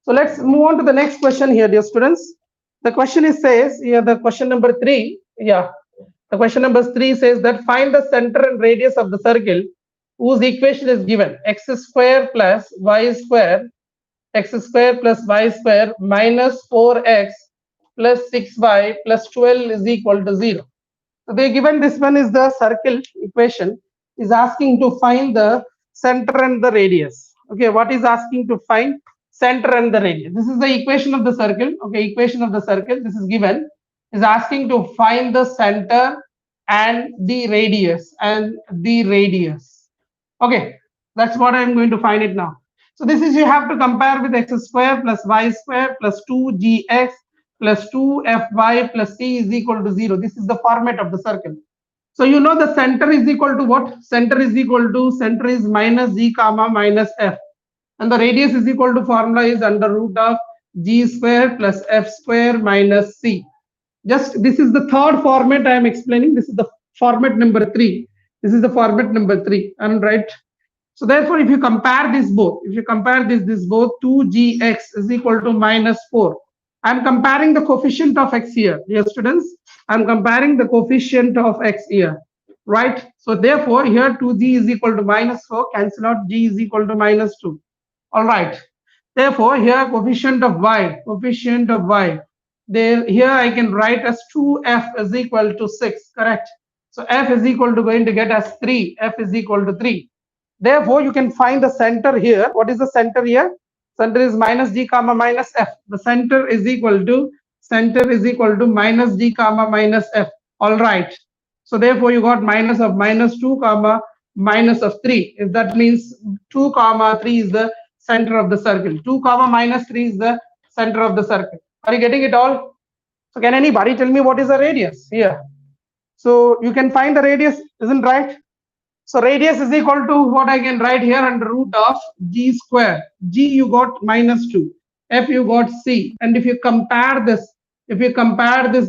So let's move on to the next question here, dear students. The question is says here, the question number 3. Yeah, the question number 3 says that find the center and radius of the circle whose equation is given: x square plus y square, x square plus y square minus 4x plus 6y plus 12 is equal to 0. So they given this one is the circle equation, is asking to find the center and the radius. Okay, what is asking to find? Center and the radius. This is the equation of the circle. Okay, equation of the circle, this is given, is asking to find the center and the radius Okay, that's what I'm going to find it now. So this is, you have to compare with x square plus y square plus 2gx plus 2fy plus c is equal to 0. This is the format of the circle. So you know the center is equal to what? Center is equal to, center is minus g comma minus f. And the radius is equal to, formula is under root of g square plus f square minus c. Just this is the third format I am explaining. This is the format number 3. This is the format number 3. And right. So therefore, if you compare this both, if you compare this both, 2gx is equal to minus 4. I am comparing the coefficient of x here, dear students. I am comparing the coefficient of x here, right? So therefore, here 2g is equal to minus 4. Cancel out, g is equal to minus 2. All right. Therefore, here coefficient of y, there here I can write as 2f is equal to 6. Correct. So f is equal to, going to get as 3. F is equal to 3. Therefore, you can find the center here. What is the center here? Center is minus g comma minus f. The center is equal to minus g comma minus f. All right. So therefore, you got minus of minus 2 comma minus of 3. If that means 2 comma 3 is the center of the circle. 2 comma minus 3 is the center of the circle. Are you getting it all? So can anybody tell me what is the radius here? So you can find the radius, isn't right? So radius is equal to what I can write here under root of g square. G you got -2, f you got c, and if you compare this,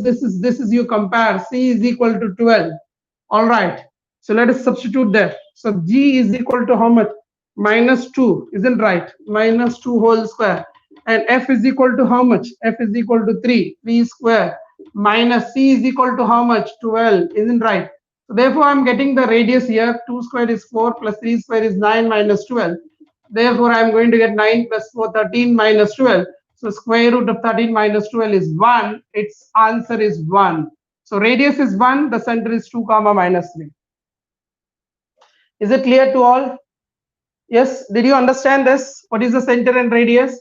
this is you compare, c is equal to 12. All right. So let us substitute there. So g is equal to how much? -2, isn't right? -2 whole square. And f is equal to how much? F is equal to 3 square, minus c is equal to how much? 12, isn't right? So therefore, I'm getting the radius here. 2 square is 4 plus 3 square is 9 minus 12. Therefore, I'm going to get 9 plus 4, 13 minus 12. So square root of 13 minus 12 is 1. Its answer is 1. So radius is 1. The center is 2 comma minus 3. Is it clear to all? Yes. Did you understand this? What is the center and radius?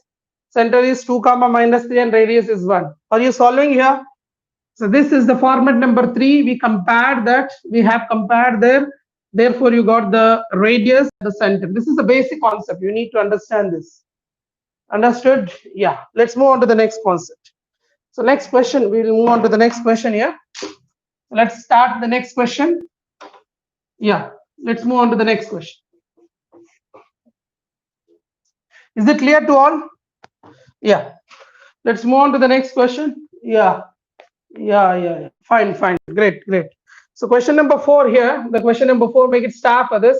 Center is 2 comma minus 3 and radius is 1. Are you solving here? So this is the format number 3. We compared that. We have compared there. Therefore, you got the radius, the center. This is the basic concept. You need to understand this. Understood? Yeah. Let's move on to the next concept. So next question, we will move on to the next question here. Let's start the next question. Yeah. Let's move on to the next question. Is it clear to all? Yeah. Let's move on to the next question. Yeah. Fine. Great. So question number 4 here. The question number 4, make it star for this.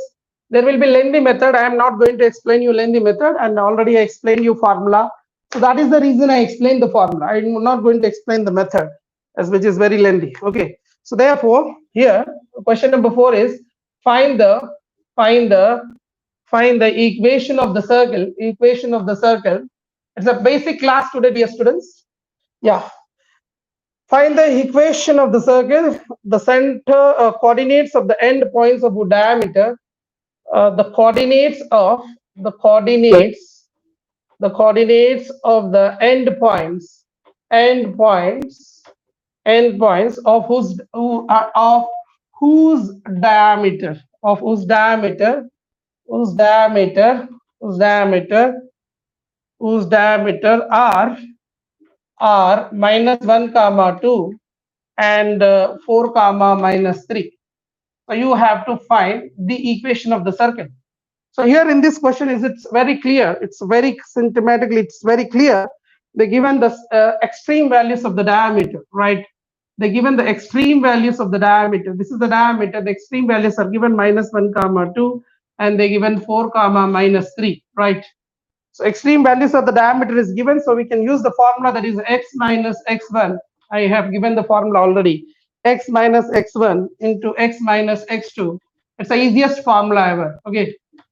There will be lengthy method. I am not going to explain you lengthy method, and already I explained you formula. So that is the reason I explained the formula. I am not going to explain the method, as which is very lengthy. Okay. So therefore, here question number 4 is find the equation of the circle. Equation of the circle. It's a basic class today, dear students. Yeah. Find the equation of the circle, the center coordinates of the end points of diameter, the coordinates of the end points of whose diameter are -1 comma 2 and 4 comma minus 3. So you have to find the equation of the circle. So here in this question it's very clear. It's very systematically, it's very clear. They given the extreme values of the diameter, right? They given the extreme values of the diameter. This is the diameter. The extreme values are given -1 comma 2 and they given 4 comma minus 3, right? So extreme values of the diameter is given, so we can use the formula that is x minus x1. I have given the formula already. X minus x1 into x minus x2. It's the easiest formula ever. Okay.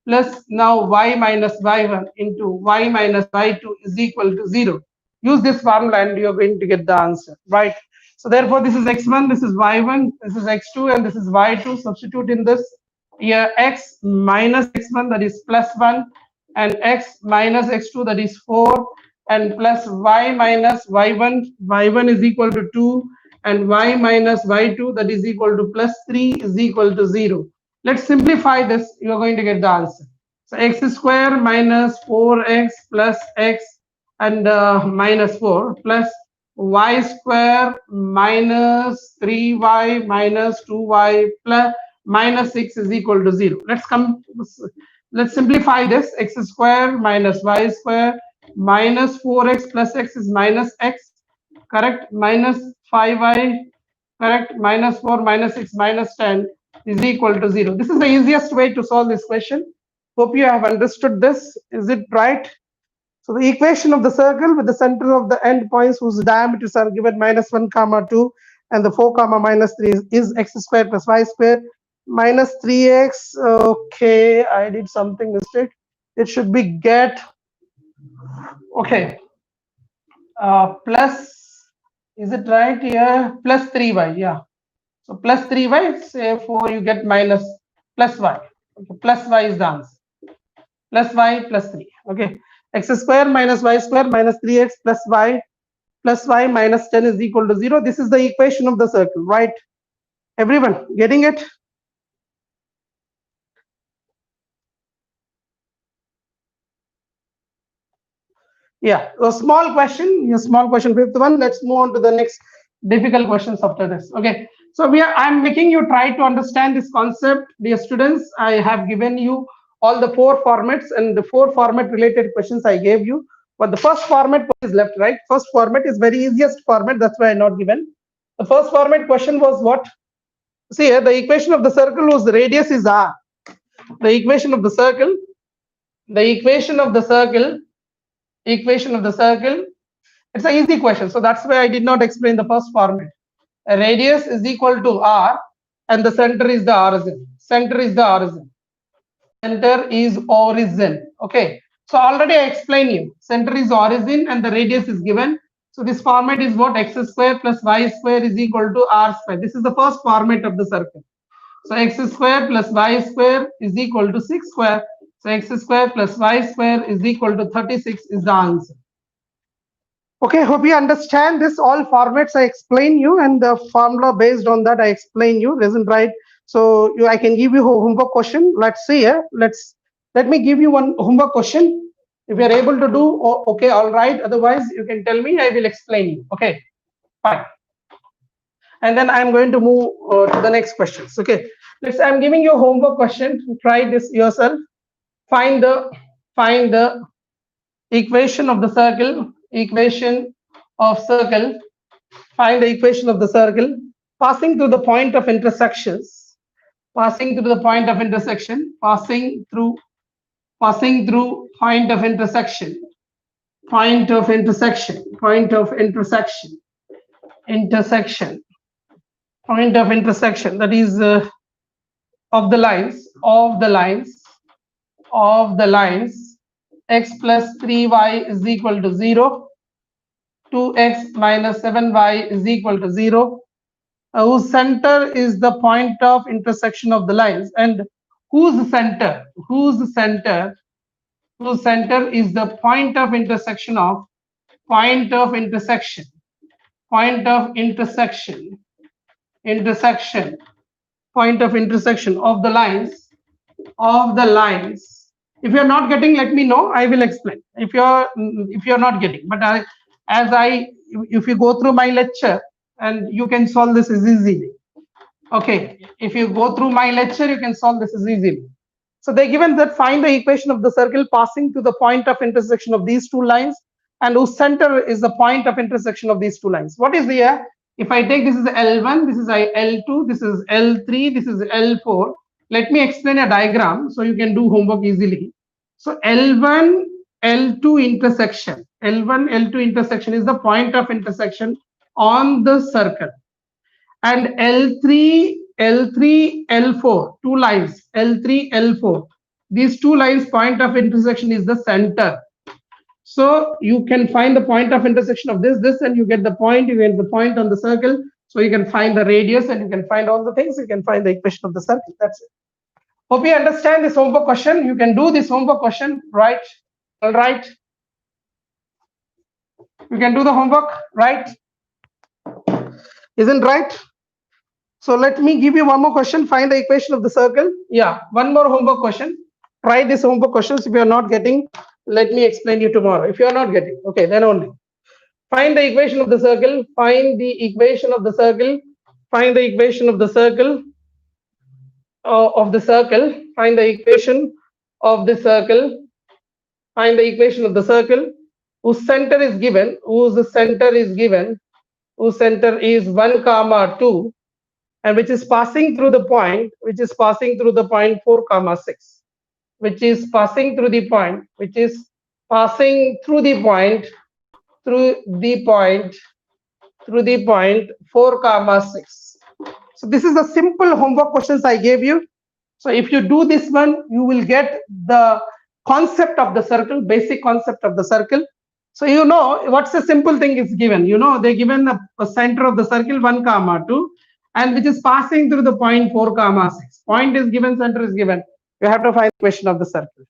Plus now y minus y1 into y minus y2 is equal to 0. Use this formula and you're going to get the answer, right? So therefore, this is x1, this is y1, this is x2, and this is y2. Substitute in this. Here x minus x1, that is +1, and x minus x2, that is 4, and plus y minus y1 is equal to 2, and y minus y2, that is equal to +3 is equal to 0. Let's simplify this. You are going to get the answer. So x square minus 4x plus x and minus 4 plus y square minus 3y minus 2y plus minus 6 is equal to 0. Let's simplify this. X square minus y square minus 4x plus x is minus x, correct? Minus 5y, correct? Minus 4 minus 6 minus 10 is equal to 0. This is the easiest way to solve this question. Hope you have understood this. Is it right? So the equation of the circle with the center of the end points whose diameters are given -1 comma 2 and the 4 comma minus 3 is x square plus y square minus 3x. Okay, I did something mistake. It should be get, okay, plus, is it right here? Plus 3y, yeah. So plus 3y, say 4, you get minus plus y. Okay, plus y is the answer. Plus y plus 3. Okay, x square minus y square minus 3x plus y minus 10 is equal to 0. This is the equation of the circle, right? Everyone getting it? Yeah, a small question, fifth one. Let's move on to the next difficult questions after this. Okay, So I'm making you try to understand this concept, dear students. I have given you all the 4 formats and the 4 format related questions I gave you. But the first format is left, right? First format is very easiest format. That's why I not given. The first format question was what? See here, the equation of the circle whose radius is r. The equation of the circle, equation of the circle. It's an easy question. So that's why I did not explain the first format. A radius is equal to r and the center is the origin. Center is origin. Okay. So already I explained you. Center is origin and the radius is given. So this format is what? X square plus y square is equal to r square. This is the first format of the circle. So x square plus y square is equal to 6 square. So x square plus y square is equal to 36 is the answer. Okay, hope you understand this. All formats I explain you and the formula based on that I explain you. Isn't right? So I can give you a homework question. Let's see here. Let me give you one homework question. If you are able to do, okay, all right. Otherwise, you can tell me. I will explain you. Okay, fine. And then I'm going to move to the next questions. Okay, I'm giving you a homework question. Try this yourself. Find the equation of the circle. Find the equation of the circle passing through the point of intersections. Passing through point of intersection. That is of the lines x plus 3y is equal to 0, 2x minus 7y is equal to 0, whose center is the point of intersection of the lines, and whose center is the point of intersection of the lines. If you are not getting, let me know. I will explain. If you are not getting, but if you go through my lecture and you can solve this easily. Okay, if you go through my lecture, you can solve this easily. So they given that find the equation of the circle passing to the point of intersection of these two lines, and whose center is the point of intersection of these two lines. What is the if I take this is L1, this is L2, this is L3, this is L4. Let me explain a diagram so you can do homework easily. So L1, L2 intersection. L1, L2 intersection is the point of intersection on the circle. And L3, L4, two lines, L3, L4. These two lines point of intersection is the center. So you can find the point of intersection of this, and you get the point, on the circle. So you can find the radius and you can find all the things. You can find the equation of the circle. That's it. Hope you understand this homework question. You can do this homework question, right? All right. You can do the homework, right? Isn't right? So let me give you one more question. Find the equation of the circle. Yeah, one more homework question. Try this homework questions. If you are not getting, let me explain you tomorrow. If you are not getting, okay, then only. Find the equation of the circle. Find the equation of the circle. Find the equation of the circle. Find the equation of the circle. Find the equation of the circle. Whose center is given. Whose center is 1, 2. And which is passing through the point 4, 6, which is passing through the point 4, 6. So this is the simple homework questions I gave you. So if you do this one, you will get the concept of the circle, basic concept of the circle. So you know what's the simple thing is given. You know they given the center of the circle 1, 2. And which is passing through the point 4, 6. Point is given, center is given. You have to find the equation of the circle.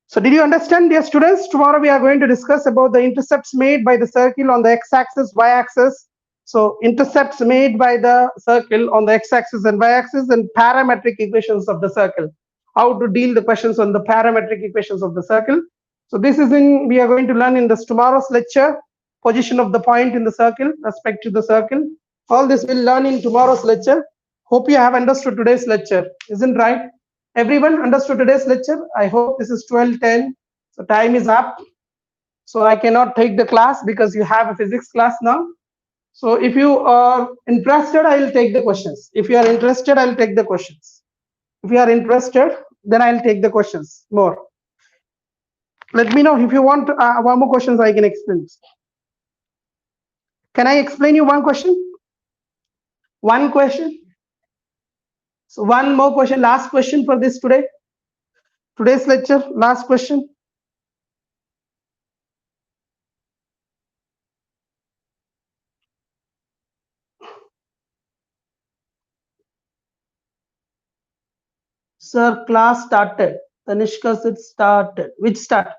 So did you understand, dear students? Tomorrow we are going to discuss about the intercepts made by the circle on the x-axis, y-axis. So intercepts made by the circle on the x-axis and y-axis, and parametric equations of the circle. How to deal the questions on the parametric equations of the circle. So this is we are going to learn in this tomorrow's lecture, position of the point in the circle, respect to the circle. All this we'll learn in tomorrow's lecture. Hope you have understood today's lecture. Isn't right? Everyone understood today's lecture? I hope this is 12:10. So time is up. So I cannot take the class because you have a physics class now. So if you are interested, I will take the questions. If you are interested, I'll take the questions. If you are interested, then I'll take the questions more. Let me know if you want one more questions. I can explain. Can I explain you one question? One question. So one more question. Last question for this today. Today's lecture. Last question. Sir, class started. Tanishka said started. Which start?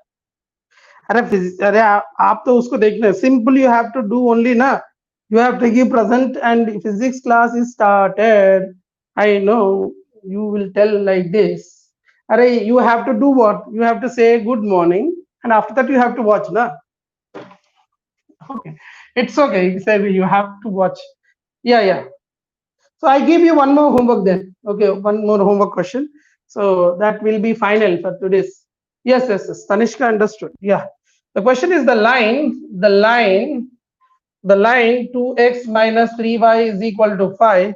अरे आप तो उसको देखना simple you have to do only ना you have to give present and physics class is started. I know you will tell like this. Arey, you have to do what? You have to say good morning and after that you have to watch na. Okay, it's okay. You say you have to watch. Yeah. So I give you one more homework then. Okay, one more homework question. So that will be final for today's. Yes. Tanishka understood. Yeah. The question is the line 2x minus 3y is equal to 5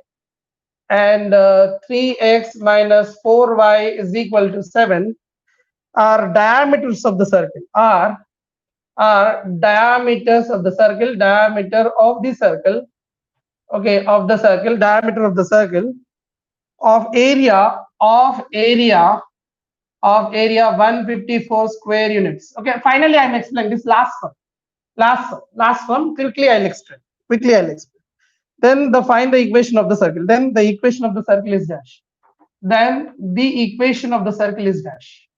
and 3x minus 4y is equal to 7 are diameters of the circle. Are diameters of the circle, diameter of the circle, okay, of the circle, diameter of the circle of area 154 square units. Okay, finally I'm explaining this last one. Quickly I'll explain. Then find the equation of the circle. Then the equation of the circle is dash. Then the equation of the circle is dash.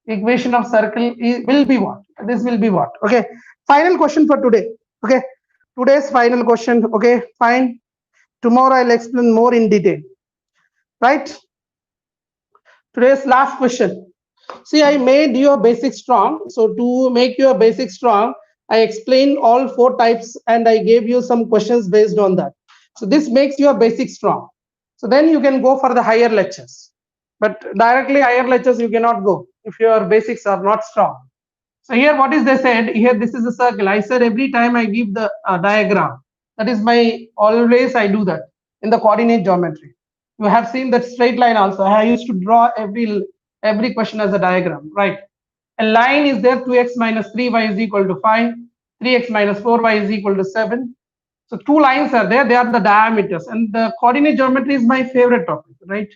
Equation of circle will be what? This will be what? Okay. Final question for today. Okay. Today's final question. Okay. Fine. Tomorrow I'll explain more in detail. Right? Today's last question. See, I made your basic strong. So to make your basic strong, I explained all 4 types and I gave you some questions based on that. So this makes your basic strong. So then you can go for the higher lectures. But directly higher lectures you cannot go if your basics are not strong. So here what is they said? Here this is a circle. I said every time I give the diagram. That is my always I do that in the coordinate geometry. You have seen that straight line also. I used to draw every question as a diagram, right? A line is there, 2x minus 3y is equal to 5, 3x minus 4y is equal to 7. So 2 lines are there, they are the diameters. And the coordinate geometry is my favorite topic, right?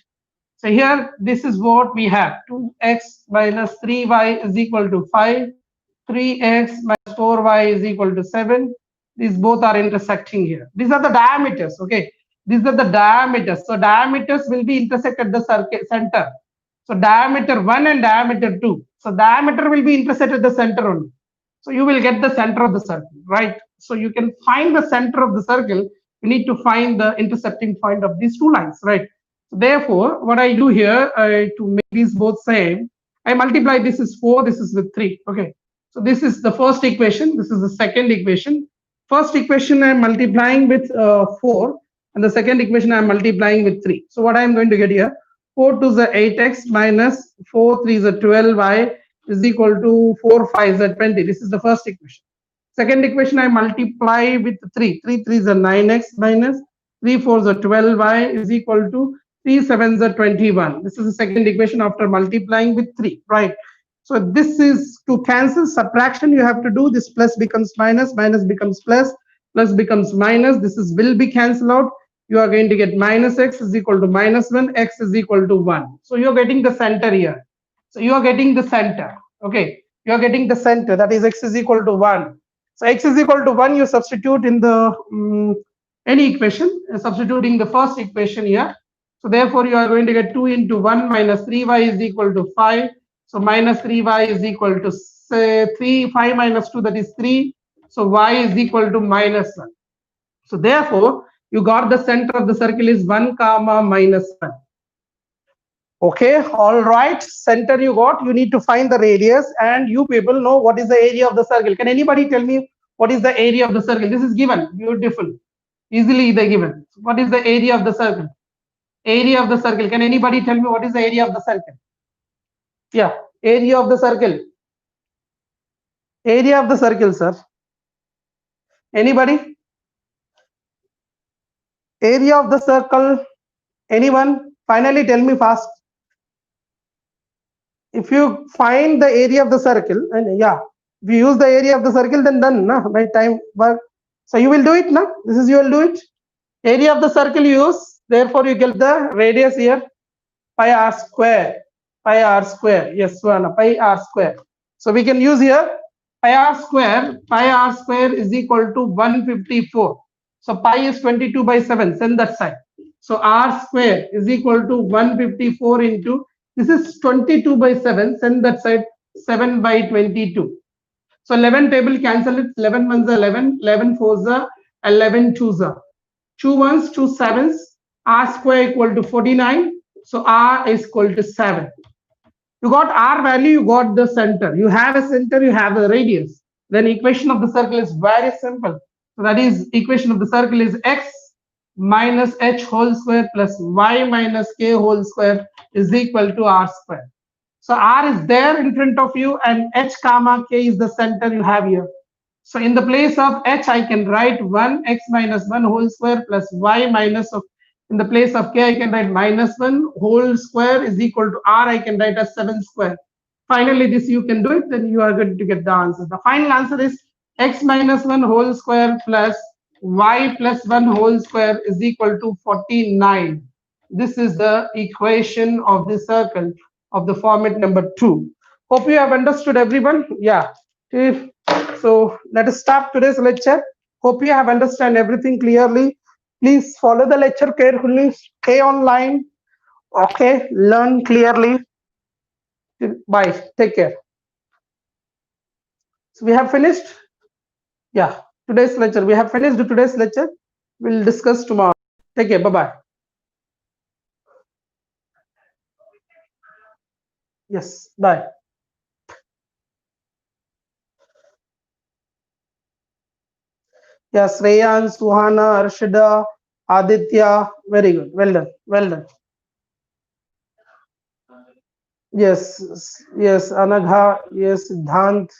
So here, this is what we have. 2x minus 3y is equal to 5, 3x minus 4y is equal to 7. These both are intersecting here. These are the diameters, okay? These are the diameters. So diameters will be intersect at the circle center. So diameter 1 and diameter 2. So diameter will be intersect at the center only. So you will get the center of the circle, right? So you can find the center of the circle. You need to find the intersecting point of these 2 lines, right? So therefore, what I do here to make these both same, I multiply this is 4, this is with 3. Okay. So this is the first equation. This is the second equation. First equation I'm multiplying with 4 and the second equation I'm multiplying with 3. So what I'm going to get here, 4 to the 8x minus 4 3 is a 12y is equal to 4 5 is a 20. This is the first equation. Second equation I multiply with 3. 3 3 is a 9x minus 3 4 is a 12y is equal to 3 7 is a 21. This is the second equation after multiplying with 3, right? So this is to cancel subtraction you have to do. This plus becomes minus, minus becomes plus, plus becomes minus. This is will be cancelled out. You are going to get minus x is equal to minus 1, x is equal to 1. So you are getting the center here. So you are getting the center. Okay, you are getting the center, that is x is equal to 1. So x is equal to 1, you substitute in the any equation, substituting the first equation here. So therefore you are going to get 2 into 1 minus 3y is equal to 5. So minus 3y is equal to say 3, 5 minus 2, that is 3. So y is equal to minus 1. So therefore you got the center of the circle is 1 comma minus 1. Okay, all right, center you got. You need to find the radius and you people know what is the area of the circle. Can anybody tell me what is the area of the circle? This is given, beautiful. Easily they given. What is the area of the circle? Area of the circle. Can anybody tell me what is the area of the circle? Yeah, area of the circle. Area of the circle, sir. Anybody? Area of the circle. Anyone? Finally, tell me fast. If you find the area of the circle, and yeah, if you use the area of the circle, then done, na, by time work. So you will do it, na? This is you will do it. Area of the circle you use, therefore you get the radius here, pi r square. Pi r square. Yes, one pi r square. So we can use here pi r square. Pi r square is equal to 154. So pi is 22 by 7. Send that side. So r square is equal to 154 into, this is 22 by 7. Send that side, 7 by 22. So 11 table cancel it. 11 ones are 11. 11 fours are 11 twos are 2 ones, 2 sevens. R square equal to 49. So r is equal to 7. You got r value, you got the center. You have a center, you have a radius. Then equation of the circle is very simple. So that is, equation of the circle is x minus h whole square plus y minus k whole square is equal to r square. So r is there in front of you and h comma k is the center you have here. So in the place of h, I can write 1 x minus 1 whole square plus y minus of, in the place of k, I can write minus 1 whole square is equal to r, I can write as 7 square. Finally, this you can do it, then you are going to get the answer. The final answer is x minus 1 whole square plus y plus 1 whole square is equal to 49. This is the equation of the circle of the format number 2. Hope you have understood, everyone. Yeah. So let us start today's lecture. Hope you have understand everything clearly. Please follow the lecture carefully. Stay online. Okay. Learn clearly. Bye. Take care. So we have finished. Yeah. Today's lecture. We have finished today's lecture. We'll discuss tomorrow. Take care. Bye-bye. Yes. Bye. Yes. Rayan, Suhana, Arshida, Aditya. Very good. Well done. Well done. Yes. Yes. Anagha. Yes. Siddhant.